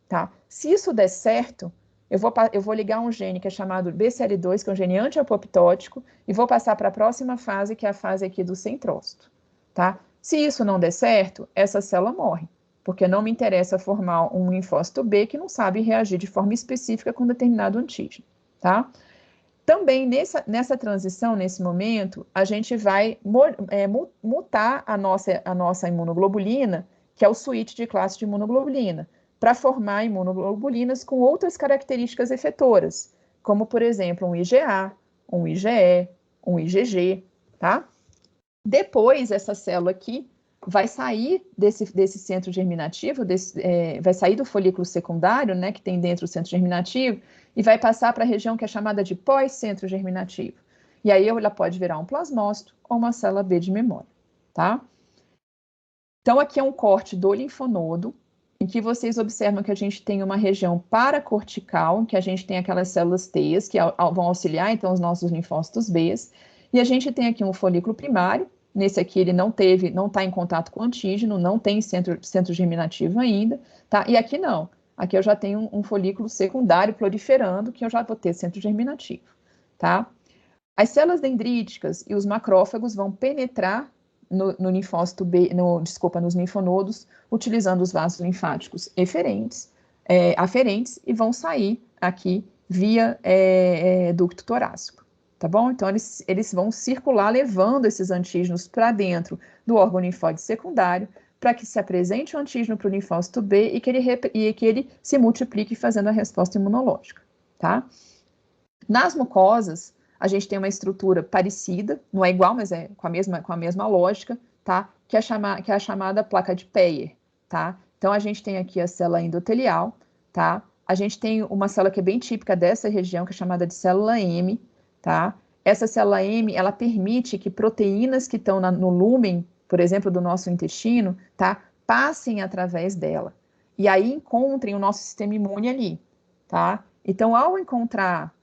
tá? Se isso der certo, eu vou ligar um gene que é chamado BCL2, que é um gene antiapoptótico, e vou passar para a próxima fase, que é a fase aqui do centrócito, tá? Se isso não der certo, essa célula morre, porque não me interessa formar um linfócito B que não sabe reagir de forma específica com determinado antígeno, tá? Também nessa transição, nesse momento, a gente vai mutar a nossa imunoglobulina, que é o switch de classe de imunoglobulina, para formar imunoglobulinas com outras características efetoras, como, por exemplo, um IgA, um IgE, um IgG, tá? Depois, essa célula aqui vai sair desse centro germinativo, vai sair do folículo secundário, né, que tem dentro o centro germinativo, e vai passar para a região que é chamada de pós-centro germinativo. E aí ela pode virar um plasmócito ou uma célula B de memória, tá? Então, aqui é um corte do linfonodo, em que vocês observam que a gente tem uma região paracortical, em que a gente tem aquelas células T que vão auxiliar, então, os nossos linfócitos B, e a gente tem aqui um folículo primário. Nesse aqui ele não está em contato com o antígeno, não tem centro germinativo ainda, tá? E aqui não, aqui eu já tenho um folículo secundário proliferando, que eu já vou ter centro germinativo, tá? As células dendríticas e os macrófagos vão penetrar no linfócito B, nos linfonodos, utilizando os vasos linfáticos aferentes, e vão sair aqui via ducto torácico. Tá bom? Então, eles vão circular levando esses antígenos para dentro do órgão linfóide secundário, para que se apresente o antígeno para o linfócito B e que ele se multiplique fazendo a resposta imunológica, tá? Nas mucosas, a gente tem uma estrutura parecida, não é igual, mas é com a mesma lógica, tá? Que é a chamada placa de Peyer, tá? Então, a gente tem aqui a célula endotelial, tá? A gente tem uma célula que é bem típica dessa região, que é chamada de célula M, tá? Essa célula M, ela permite que proteínas que estão no lúmen, por exemplo, do nosso intestino, tá? Passem através dela. E aí encontrem o nosso sistema imune ali, tá? Então, ao encontrar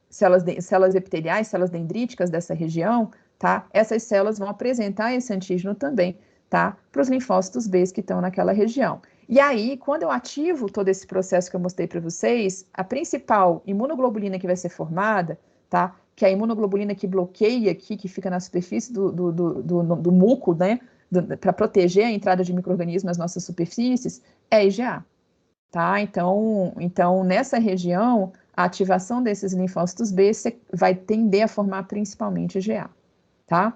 células epiteliais, células dendríticas dessa região, tá? Essas células vão apresentar esse antígeno também, tá? Para os linfócitos B que estão naquela região. E aí, quando eu ativo todo esse processo que eu mostrei para vocês, a principal imunoglobulina que vai ser formada, tá? Que é a imunoglobulina que bloqueia aqui, que fica na superfície do muco, né? Para proteger a entrada de micro-organismos nas nossas superfícies, é IgA, tá? Então, nessa região, a ativação desses linfócitos B vai tender a formar principalmente IgA, tá?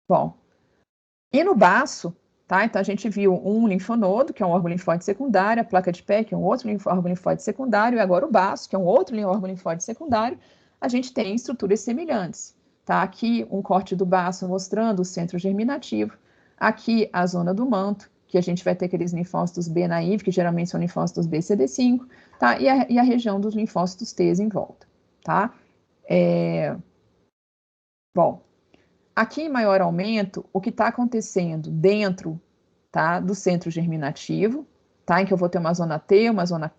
Bom, e no baço, tá? Então, a gente viu um linfonodo, que é um órgão linfóide secundário, a placa de pé, que é um outro órgão linfóide secundário, e agora o baço, que é um outro órgão linfóide secundário, a gente tem estruturas semelhantes, tá? Aqui um corte do baço mostrando o centro germinativo, aqui a zona do manto, que a gente vai ter aqueles linfócitos B naive, que geralmente são linfócitos B CD5, tá? E a região dos linfócitos T em volta, tá? Bom, aqui em maior aumento, o que está acontecendo dentro, tá, do centro germinativo, tá, em que eu vou ter uma zona T, uma zona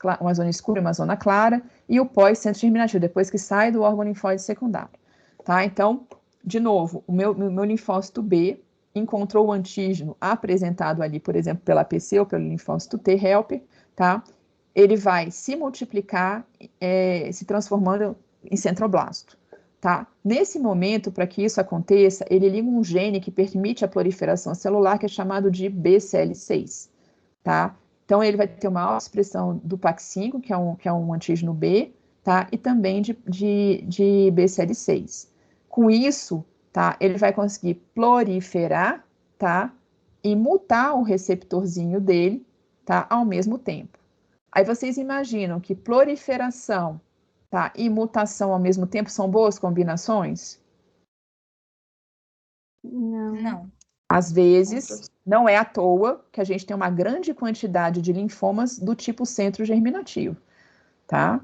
escura e uma zona clara, e o pós-centro germinativo, depois que sai do órgão linfóide secundário. Tá? Então, de novo, o meu linfócito B encontrou o antígeno apresentado ali, por exemplo, pela PC ou pelo linfócito T helper, tá? Ele vai se multiplicar, se transformando em centroblasto. Tá? Nesse momento, para que isso aconteça, ele liga um gene que permite a proliferação celular, que é chamado de BCL6. Tá? Então, ele vai ter uma alta expressão do PAX5, que é um antígeno B, tá? E também de BCL6. Com isso, tá? Ele vai conseguir proliferar, tá? E mutar o receptorzinho dele, tá? Ao mesmo tempo. Aí vocês imaginam que proliferação, tá, e mutação ao mesmo tempo são boas combinações? Não. Às vezes, não é à toa que a gente tem uma grande quantidade de linfomas do tipo centro germinativo, tá?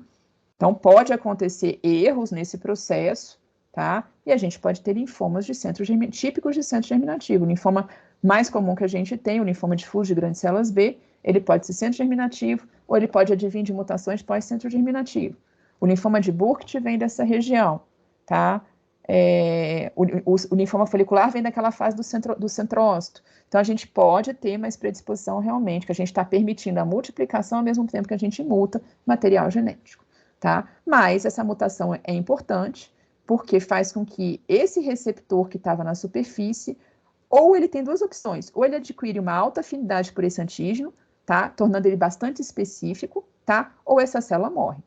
Então, pode acontecer erros nesse processo, tá? E a gente pode ter linfomas de típicos de centro germinativo. O linfoma mais comum que a gente tem, o linfoma difuso de grandes células B, ele pode ser centro germinativo ou ele pode advir de mutações pós-centro germinativo. O linfoma de Burkitt vem dessa região, tá? O linfoma folicular vem daquela fase do centrócito. Então, a gente pode ter mais predisposição realmente, que a gente está permitindo a multiplicação ao mesmo tempo que a gente muta material genético, tá? Mas essa mutação é importante, porque faz com que esse receptor que estava na superfície, ou ele tem duas opções, ou ele adquire uma alta afinidade por esse antígeno, tá? Tornando ele bastante específico, tá? Ou essa célula morre.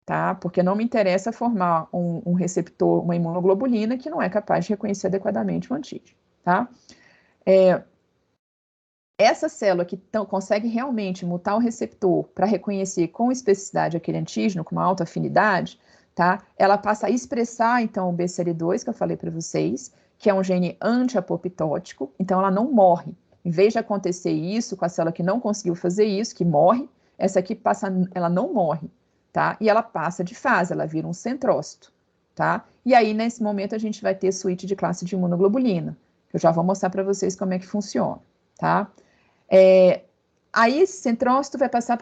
Tá? Porque não me interessa formar um receptor, uma imunoglobulina que não é capaz de reconhecer adequadamente o antígeno, tá? Essa célula que consegue realmente mutar o receptor para reconhecer com especificidade aquele antígeno, com uma alta afinidade, tá? Ela passa a expressar, então, o BCL2, que eu falei para vocês, que é um gene anti-apoptótico, então ela não morre. Em vez de acontecer isso com a célula que não conseguiu fazer isso, que morre, essa aqui ela não morre. Tá? E ela passa de fase, ela vira um centrócito, tá? E aí, nesse momento, a gente vai ter switch de classe de imunoglobulina, que eu já vou mostrar para vocês como é que funciona, tá? Aí, esse centrócito vai passar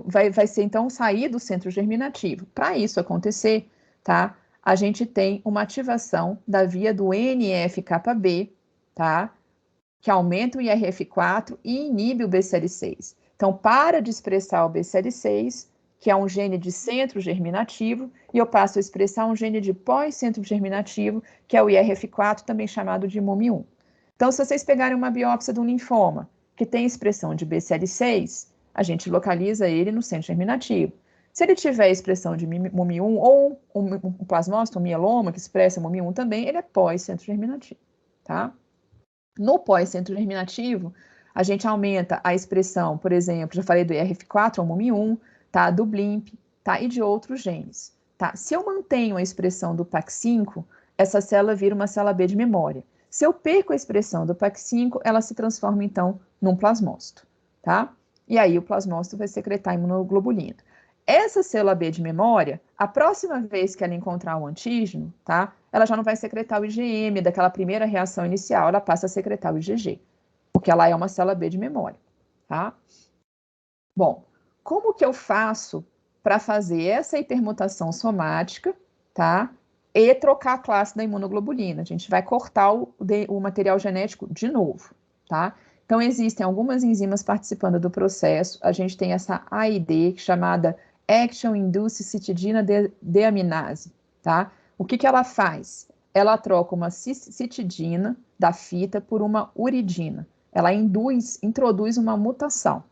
vai ser, então, sair do centro germinativo. Para isso acontecer, tá? A gente tem uma ativação da via do NF-κB, tá? Que aumenta o IRF4 e inibe o BCL6. Então, para de expressar o BCL6, que é um gene de centro germinativo, e eu passo a expressar um gene de pós-centro germinativo, que é o IRF4, também chamado de MUM1. Então, se vocês pegarem uma biópsia de um linfoma que tem expressão de BCL6, a gente localiza ele no centro germinativo. Se ele tiver expressão de MUM1 ou um plasmócito, um mieloma, que expressa MUM1 também, ele é pós-centro germinativo, tá? No pós-centro germinativo, a gente aumenta a expressão, por exemplo, já falei do IRF4, ou MUM1, tá? Do BLIMP, tá? E de outros genes, tá? Se eu mantenho a expressão do PAX5, essa célula vira uma célula B de memória. Se eu perco a expressão do PAX5, ela se transforma, então, num plasmócito, tá? E aí o plasmócito vai secretar imunoglobulina. Essa célula B de memória, a próxima vez que ela encontrar o antígeno, tá? Ela já não vai secretar o IgM daquela primeira reação inicial, ela passa a secretar o IgG, porque ela é uma célula B de memória, tá? Bom, como que eu faço para fazer essa hipermutação somática, tá? E trocar a classe da imunoglobulina? A gente vai cortar o material genético de novo, tá? Então, existem algumas enzimas participando do processo. A gente tem essa AID, chamada Action Induced Citidina Deaminase, tá? O que ela faz? Ela troca uma citidina da fita por uma uridina. Ela introduz uma mutação,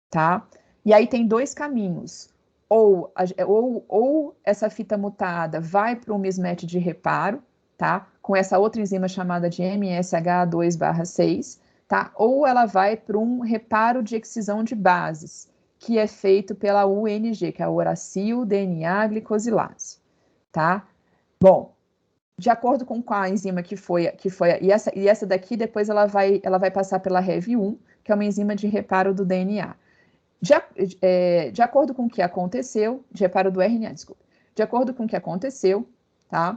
tá? E aí tem dois caminhos. ou essa fita mutada vai para um mismatch de reparo, tá? Com essa outra enzima chamada de MSH2/6, tá? Ou ela vai para um reparo de excisão de bases, que é feito pela UNG, que é a uracil DNA glicosilase, tá? Bom, de acordo com qual enzima que foi e essa daqui depois ela vai passar pela Rev1, que é uma enzima de reparo do DNA. De acordo com o que aconteceu, de reparo do RNA, desculpa. De acordo com o que aconteceu, tá?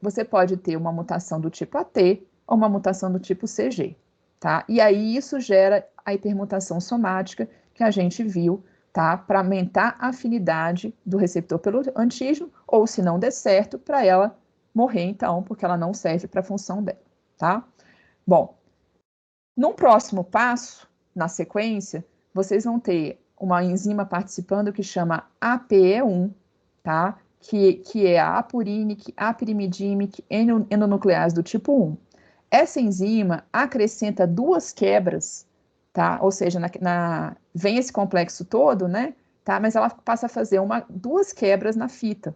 Você pode ter uma mutação do tipo AT ou uma mutação do tipo CG, tá? E aí isso gera a hipermutação somática que a gente viu, tá? Para aumentar a afinidade do receptor pelo antígeno, ou se não der certo, para ela morrer, então, porque ela não serve para a função dela, tá? Bom, num próximo passo, na sequência, vocês vão ter uma enzima participando que chama APE1, tá? Que é a apirimidinic endonuclease do tipo 1. Essa enzima acrescenta duas quebras, tá? Ou seja, vem esse complexo todo, né? Tá? Mas ela passa a fazer duas quebras na fita,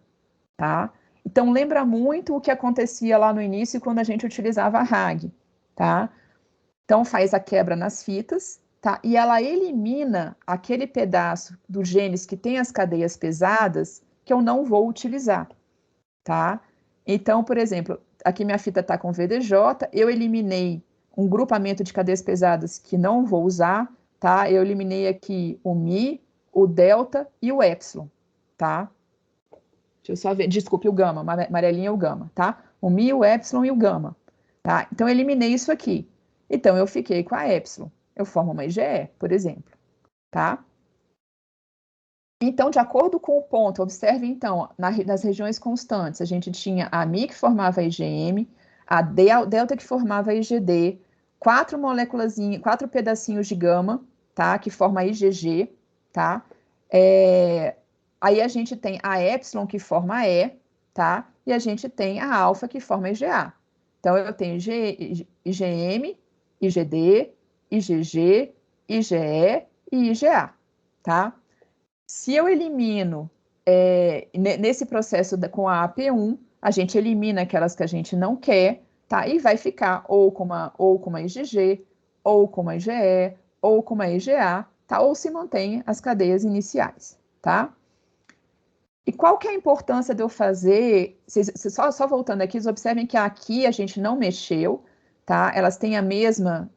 tá? Então, lembra muito o que acontecia lá no início quando a gente utilizava a RAG, tá? Então, faz a quebra nas fitas, tá? E ela elimina aquele pedaço do genes que tem as cadeias pesadas que eu não vou utilizar, tá? Então, por exemplo, aqui minha fita está com VDJ, eu eliminei um grupamento de cadeias pesadas que não vou usar, tá? Eu eliminei aqui o Mi, o Delta e o Epsilon, tá? Deixa eu só ver, desculpe, o Gama, amarelinho é o Gama, tá? O Mi, o Epsilon e o Gama, tá? Então, eu eliminei isso aqui. Então, eu fiquei com a Epsilon. Eu formo uma IgE, por exemplo, tá? Então, de acordo com o ponto, observe, então, nas regiões constantes, a gente tinha a Mi que formava a IgM, a Delta que formava a IgD, quatro pedacinhos de gama, tá? Que forma a IgG, tá? Aí a gente tem a Epsilon que forma a E, tá? E a gente tem a alfa que forma a IgA. Então, eu tenho IgM, IgD, IgG, IgE e IgA, tá? Se eu elimino, nesse processo com a AP1, a gente elimina aquelas que a gente não quer, tá? E vai ficar ou com uma IgG, ou com uma IgE, ou com uma IgA, tá? Ou se mantém as cadeias iniciais, tá? E qual que é a importância de eu fazer? Só voltando aqui, vocês observem que aqui a gente não mexeu, tá? Elas têm a mesma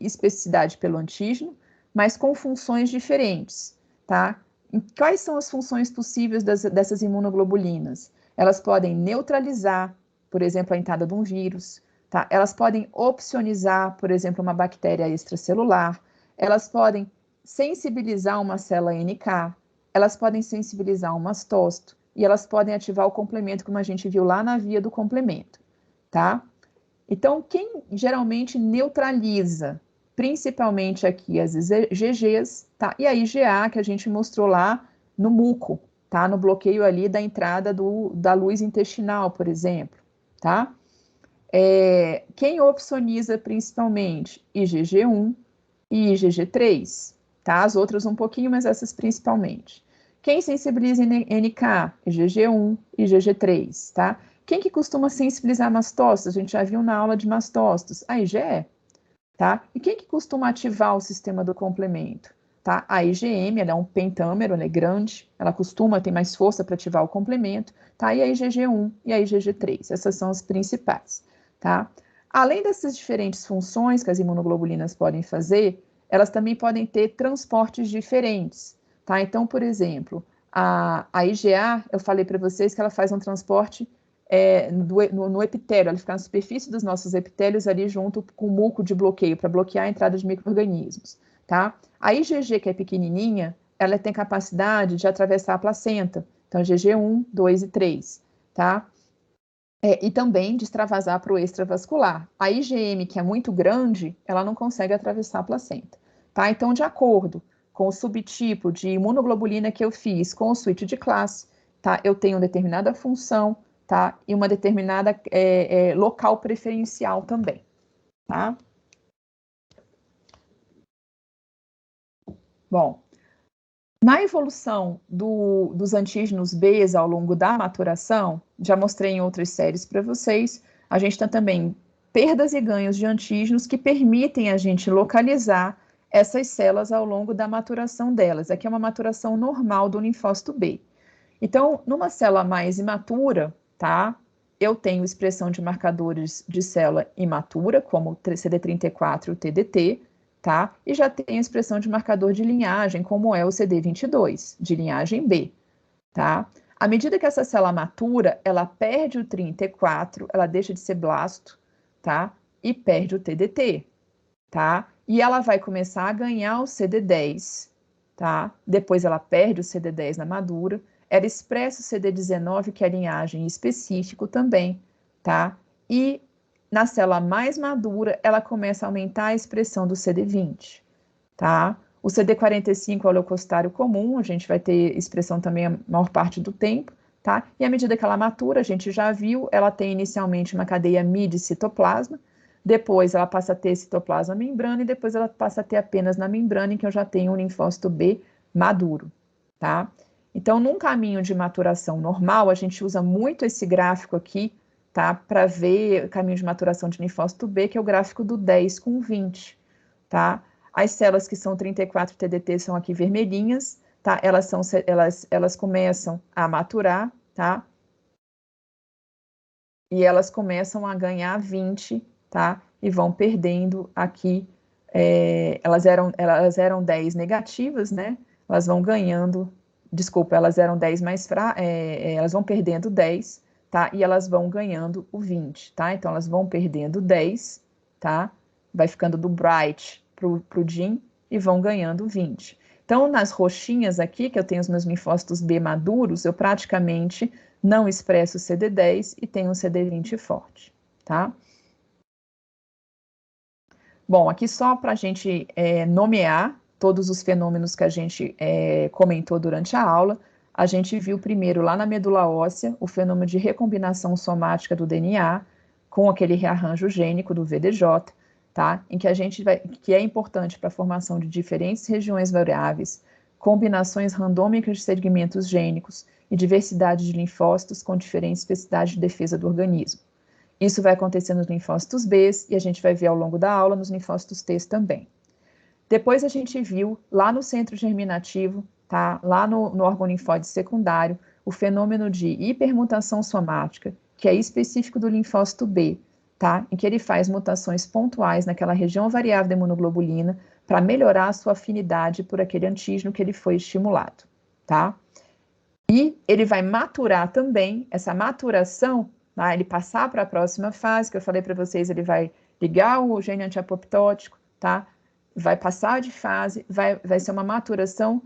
especificidade pelo antígeno, mas com funções diferentes, tá? E quais são as funções possíveis dessas imunoglobulinas? Elas podem neutralizar, por exemplo, a entrada de um vírus, tá? Elas podem opsonizar, por exemplo, uma bactéria extracelular, elas podem sensibilizar uma célula NK, elas podem sensibilizar um mastócito e elas podem ativar o complemento, como a gente viu lá na via do complemento, tá? Então, quem geralmente neutraliza, principalmente aqui as GGs, tá? E a IgA, que a gente mostrou lá no muco, tá? No bloqueio ali da entrada da luz intestinal, por exemplo, tá? Quem opsoniza principalmente? IgG1 e IgG3, tá? As outras um pouquinho, mas essas principalmente. Quem sensibiliza NK? IgG1 e IgG3, tá? Quem que costuma sensibilizar mastócitos? A gente já viu na aula de mastócitos. A IgE, tá? E quem que costuma ativar o sistema do complemento? Tá? A IgM, ela é um pentâmero, ela é grande, ela costuma ter mais força para ativar o complemento, tá? E a IgG1 e a IgG3, essas são as principais, tá? Além dessas diferentes funções que as imunoglobulinas podem fazer, elas também podem ter transportes diferentes, tá? Então, por exemplo, a IgA, eu falei para vocês que ela faz um transporte no epitélio, ela fica na superfície dos nossos epitélios ali junto com o muco de bloqueio, para bloquear a entrada de micro-organismos, tá? A IgG, que é pequenininha, ela tem capacidade de atravessar a placenta, então IgG1, 2 e 3, tá? E também de extravasar para o extravascular. A IgM, que é muito grande, ela não consegue atravessar a placenta, tá? Então, de acordo com o subtipo de imunoglobulina que eu fiz com o switch de classe, tá? Eu tenho determinada função, tá? E uma determinada local preferencial também, tá? Bom, Na evolução dos antígenos B ao longo da maturação, já mostrei em outras séries para vocês, a gente tem também perdas e ganhos de antígenos que permitem a gente localizar essas células ao longo da maturação delas. Aqui é uma maturação normal do linfócito B. Então, numa célula mais imatura, tá? Eu tenho expressão de marcadores de célula imatura, como o CD34 e o TDT, tá? E já tenho expressão de marcador de linhagem, como é o CD22, de linhagem B, tá? À medida que essa célula matura, ela perde o 34, ela deixa de ser blasto, tá? E perde o TDT, tá? E ela vai começar a ganhar o CD10, tá? Depois ela perde o CD10 na madura, ela expressa o CD19, que é a linhagem específico também, tá? E na célula mais madura, ela começa a aumentar a expressão do CD20, tá? O CD45 é o leucocitário comum, a gente vai ter expressão também a maior parte do tempo, tá? E à medida que ela matura, a gente já viu, ela tem inicialmente uma cadeia midi-citoplasma, depois ela passa a ter citoplasma membrana e depois ela passa a ter apenas na membrana, em que eu já tenho um linfócito B maduro, tá? Então, num caminho de maturação normal, a gente usa muito esse gráfico aqui, tá? Para ver o caminho de maturação de linfócito B, que é o gráfico do 10 com 20, tá? As células que são 34 TDT são aqui vermelhinhas, tá? Elas começam a maturar, tá? E elas começam a ganhar 20, tá? E vão perdendo aqui, elas eram 10 negativas, né? Elas vão ganhando, desculpa, elas eram 10 mais fracas, elas vão perdendo 10, tá? E elas vão ganhando o 20, tá? Então, elas vão perdendo 10, tá? Vai ficando do bright pro dim e vão ganhando 20. Então, nas roxinhas aqui, que eu tenho os meus linfócitos B maduros, eu praticamente não expresso o CD10 e tenho um CD20 forte, tá? Bom, aqui só para a gente nomear todos os fenômenos que a gente comentou durante a aula, a gente viu primeiro lá na medula óssea o fenômeno de recombinação somática do DNA com aquele rearranjo gênico do VDJ, tá? Em que a gente que é importante para a formação de diferentes regiões variáveis, combinações randômicas de segmentos gênicos e diversidade de linfócitos com diferente especificidade de defesa do organismo. Isso vai acontecer nos linfócitos B e a gente vai ver ao longo da aula nos linfócitos T também. Depois a gente viu lá no centro germinativo, tá? Lá no órgão linfóide secundário, o fenômeno de hipermutação somática, que é específico do linfócito B, tá? Em que ele faz mutações pontuais naquela região variável da imunoglobulina para melhorar a sua afinidade por aquele antígeno que ele foi estimulado, tá? E ele vai maturar também, essa maturação, tá? Ele passar para a próxima fase, que eu falei para vocês, ele vai ligar o gene antiapoptótico, tá? Vai passar de fase, vai ser uma maturação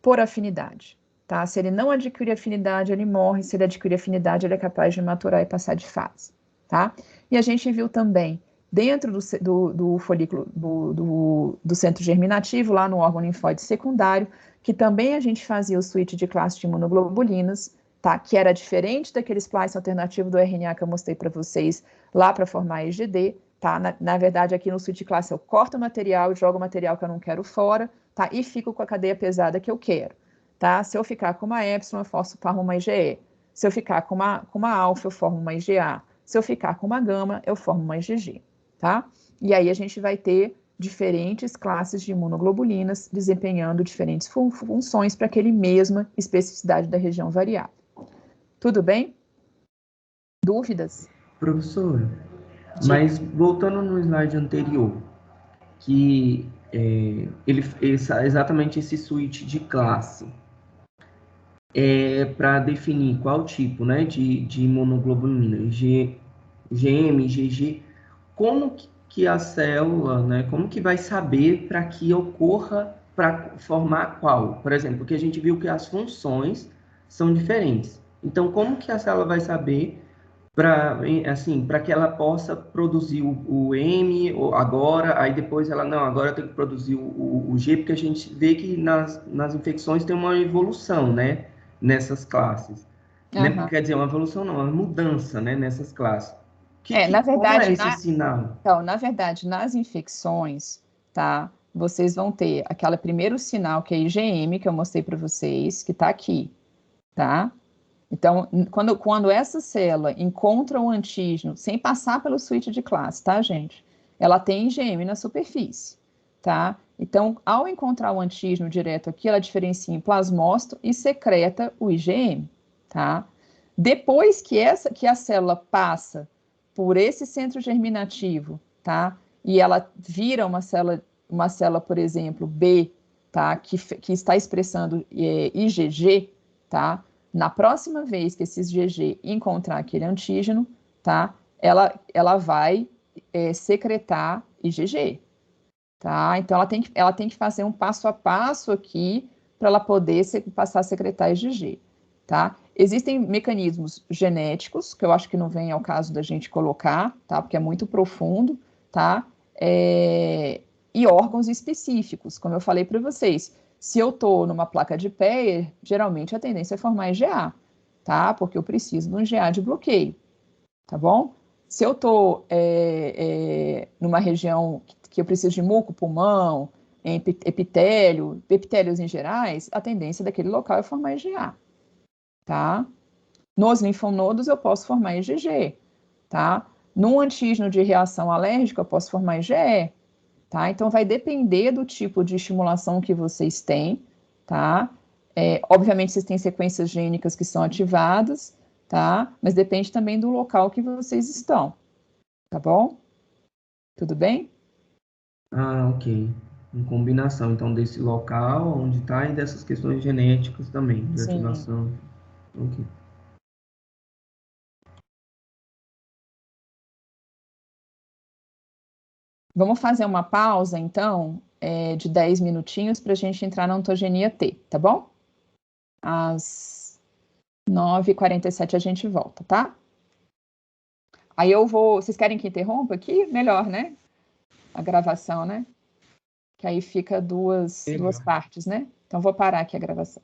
por afinidade, tá? Se ele não adquirir afinidade, ele morre. Se ele adquirir afinidade, ele é capaz de maturar e passar de fase, tá? E a gente viu também, dentro do folículo, do centro germinativo, lá no órgão linfóide secundário, que também a gente fazia o switch de classe de imunoglobulinas, tá? Que era diferente daquele splice alternativo do RNA que eu mostrei para vocês lá para formar IgD, tá? Na verdade, aqui no switch de classe eu corto o material e jogo o material que eu não quero fora, tá? E fico com a cadeia pesada que eu quero, tá? Se eu ficar com uma epsilon, eu formo uma IgE. Se eu ficar com uma alfa, eu formo uma IgA. Se eu ficar com uma gama, eu formo uma IgG, tá? E aí a gente vai ter diferentes classes de imunoglobulinas desempenhando diferentes funções para aquele mesma especificidade da região variável. Tudo bem? Dúvidas? Professora, mas voltando no slide anterior, que exatamente esse switch de classe para definir qual tipo, né, de imunoglobulina, GM, GG, como que a célula, né, como que vai saber para que ocorra, para formar qual? Por exemplo, porque a gente viu que as funções são diferentes. Então, como que a célula vai saber para que ela possa produzir o M agora, aí depois ela, não, agora tem que produzir o G, porque a gente vê que nas infecções tem uma evolução, né, nessas classes. Né? Quer dizer, uma evolução não, uma mudança, né, nessas classes. Na verdade, como é esse sinal? Então, na verdade, nas infecções, tá? vocês vão ter aquele primeiro sinal, que é IgM, que eu mostrei para vocês, que está aqui, tá? Então, quando essa célula encontra o antígeno, sem passar pelo switch de classe, tá, gente? Ela tem IgM na superfície, tá? Então, ao encontrar o antígeno direto aqui, ela diferencia em plasmócito e secreta o IgM, tá? Depois que a célula passa por esse centro germinativo, tá? E ela vira uma célula, por exemplo, B, tá? Que está expressando IgG, tá? Na próxima vez que esse IgG encontrar aquele antígeno, tá? Ela vai secretar IgG, tá? Então, ela tem que fazer um passo a passo aqui para ela poder passar a secretar IgG, tá? Existem mecanismos genéticos, que eu acho que não vem ao caso da gente colocar, tá? Porque é muito profundo, tá? E órgãos específicos, como eu falei para vocês. Se eu estou numa placa de Peyer, geralmente a tendência é formar IgA, tá? Porque eu preciso de um IgA de bloqueio, tá bom? Se eu estou numa região que eu preciso de muco, pulmão, epitélios em gerais, a tendência daquele local é formar IgA, tá? Nos linfonodos eu posso formar IgG, tá? Num antígeno de reação alérgica eu posso formar IgE, tá? Então, vai depender do tipo de estimulação que vocês têm, tá? Obviamente, vocês têm sequências gênicas que são ativadas, tá? Mas depende também do local que vocês estão, tá bom? Tudo bem? Ah, ok. Em combinação, então, desse local onde está e dessas questões genéticas também, de Sim. ativação. Ok. Vamos fazer uma pausa, então, de 10 minutinhos para a gente entrar na ontogenia T, tá bom? Às 9h47 a gente volta, tá? Aí eu vou... Vocês querem que interrompa aqui? Melhor, né? A gravação, né? Que aí fica duas partes, né? Então, vou parar aqui a gravação.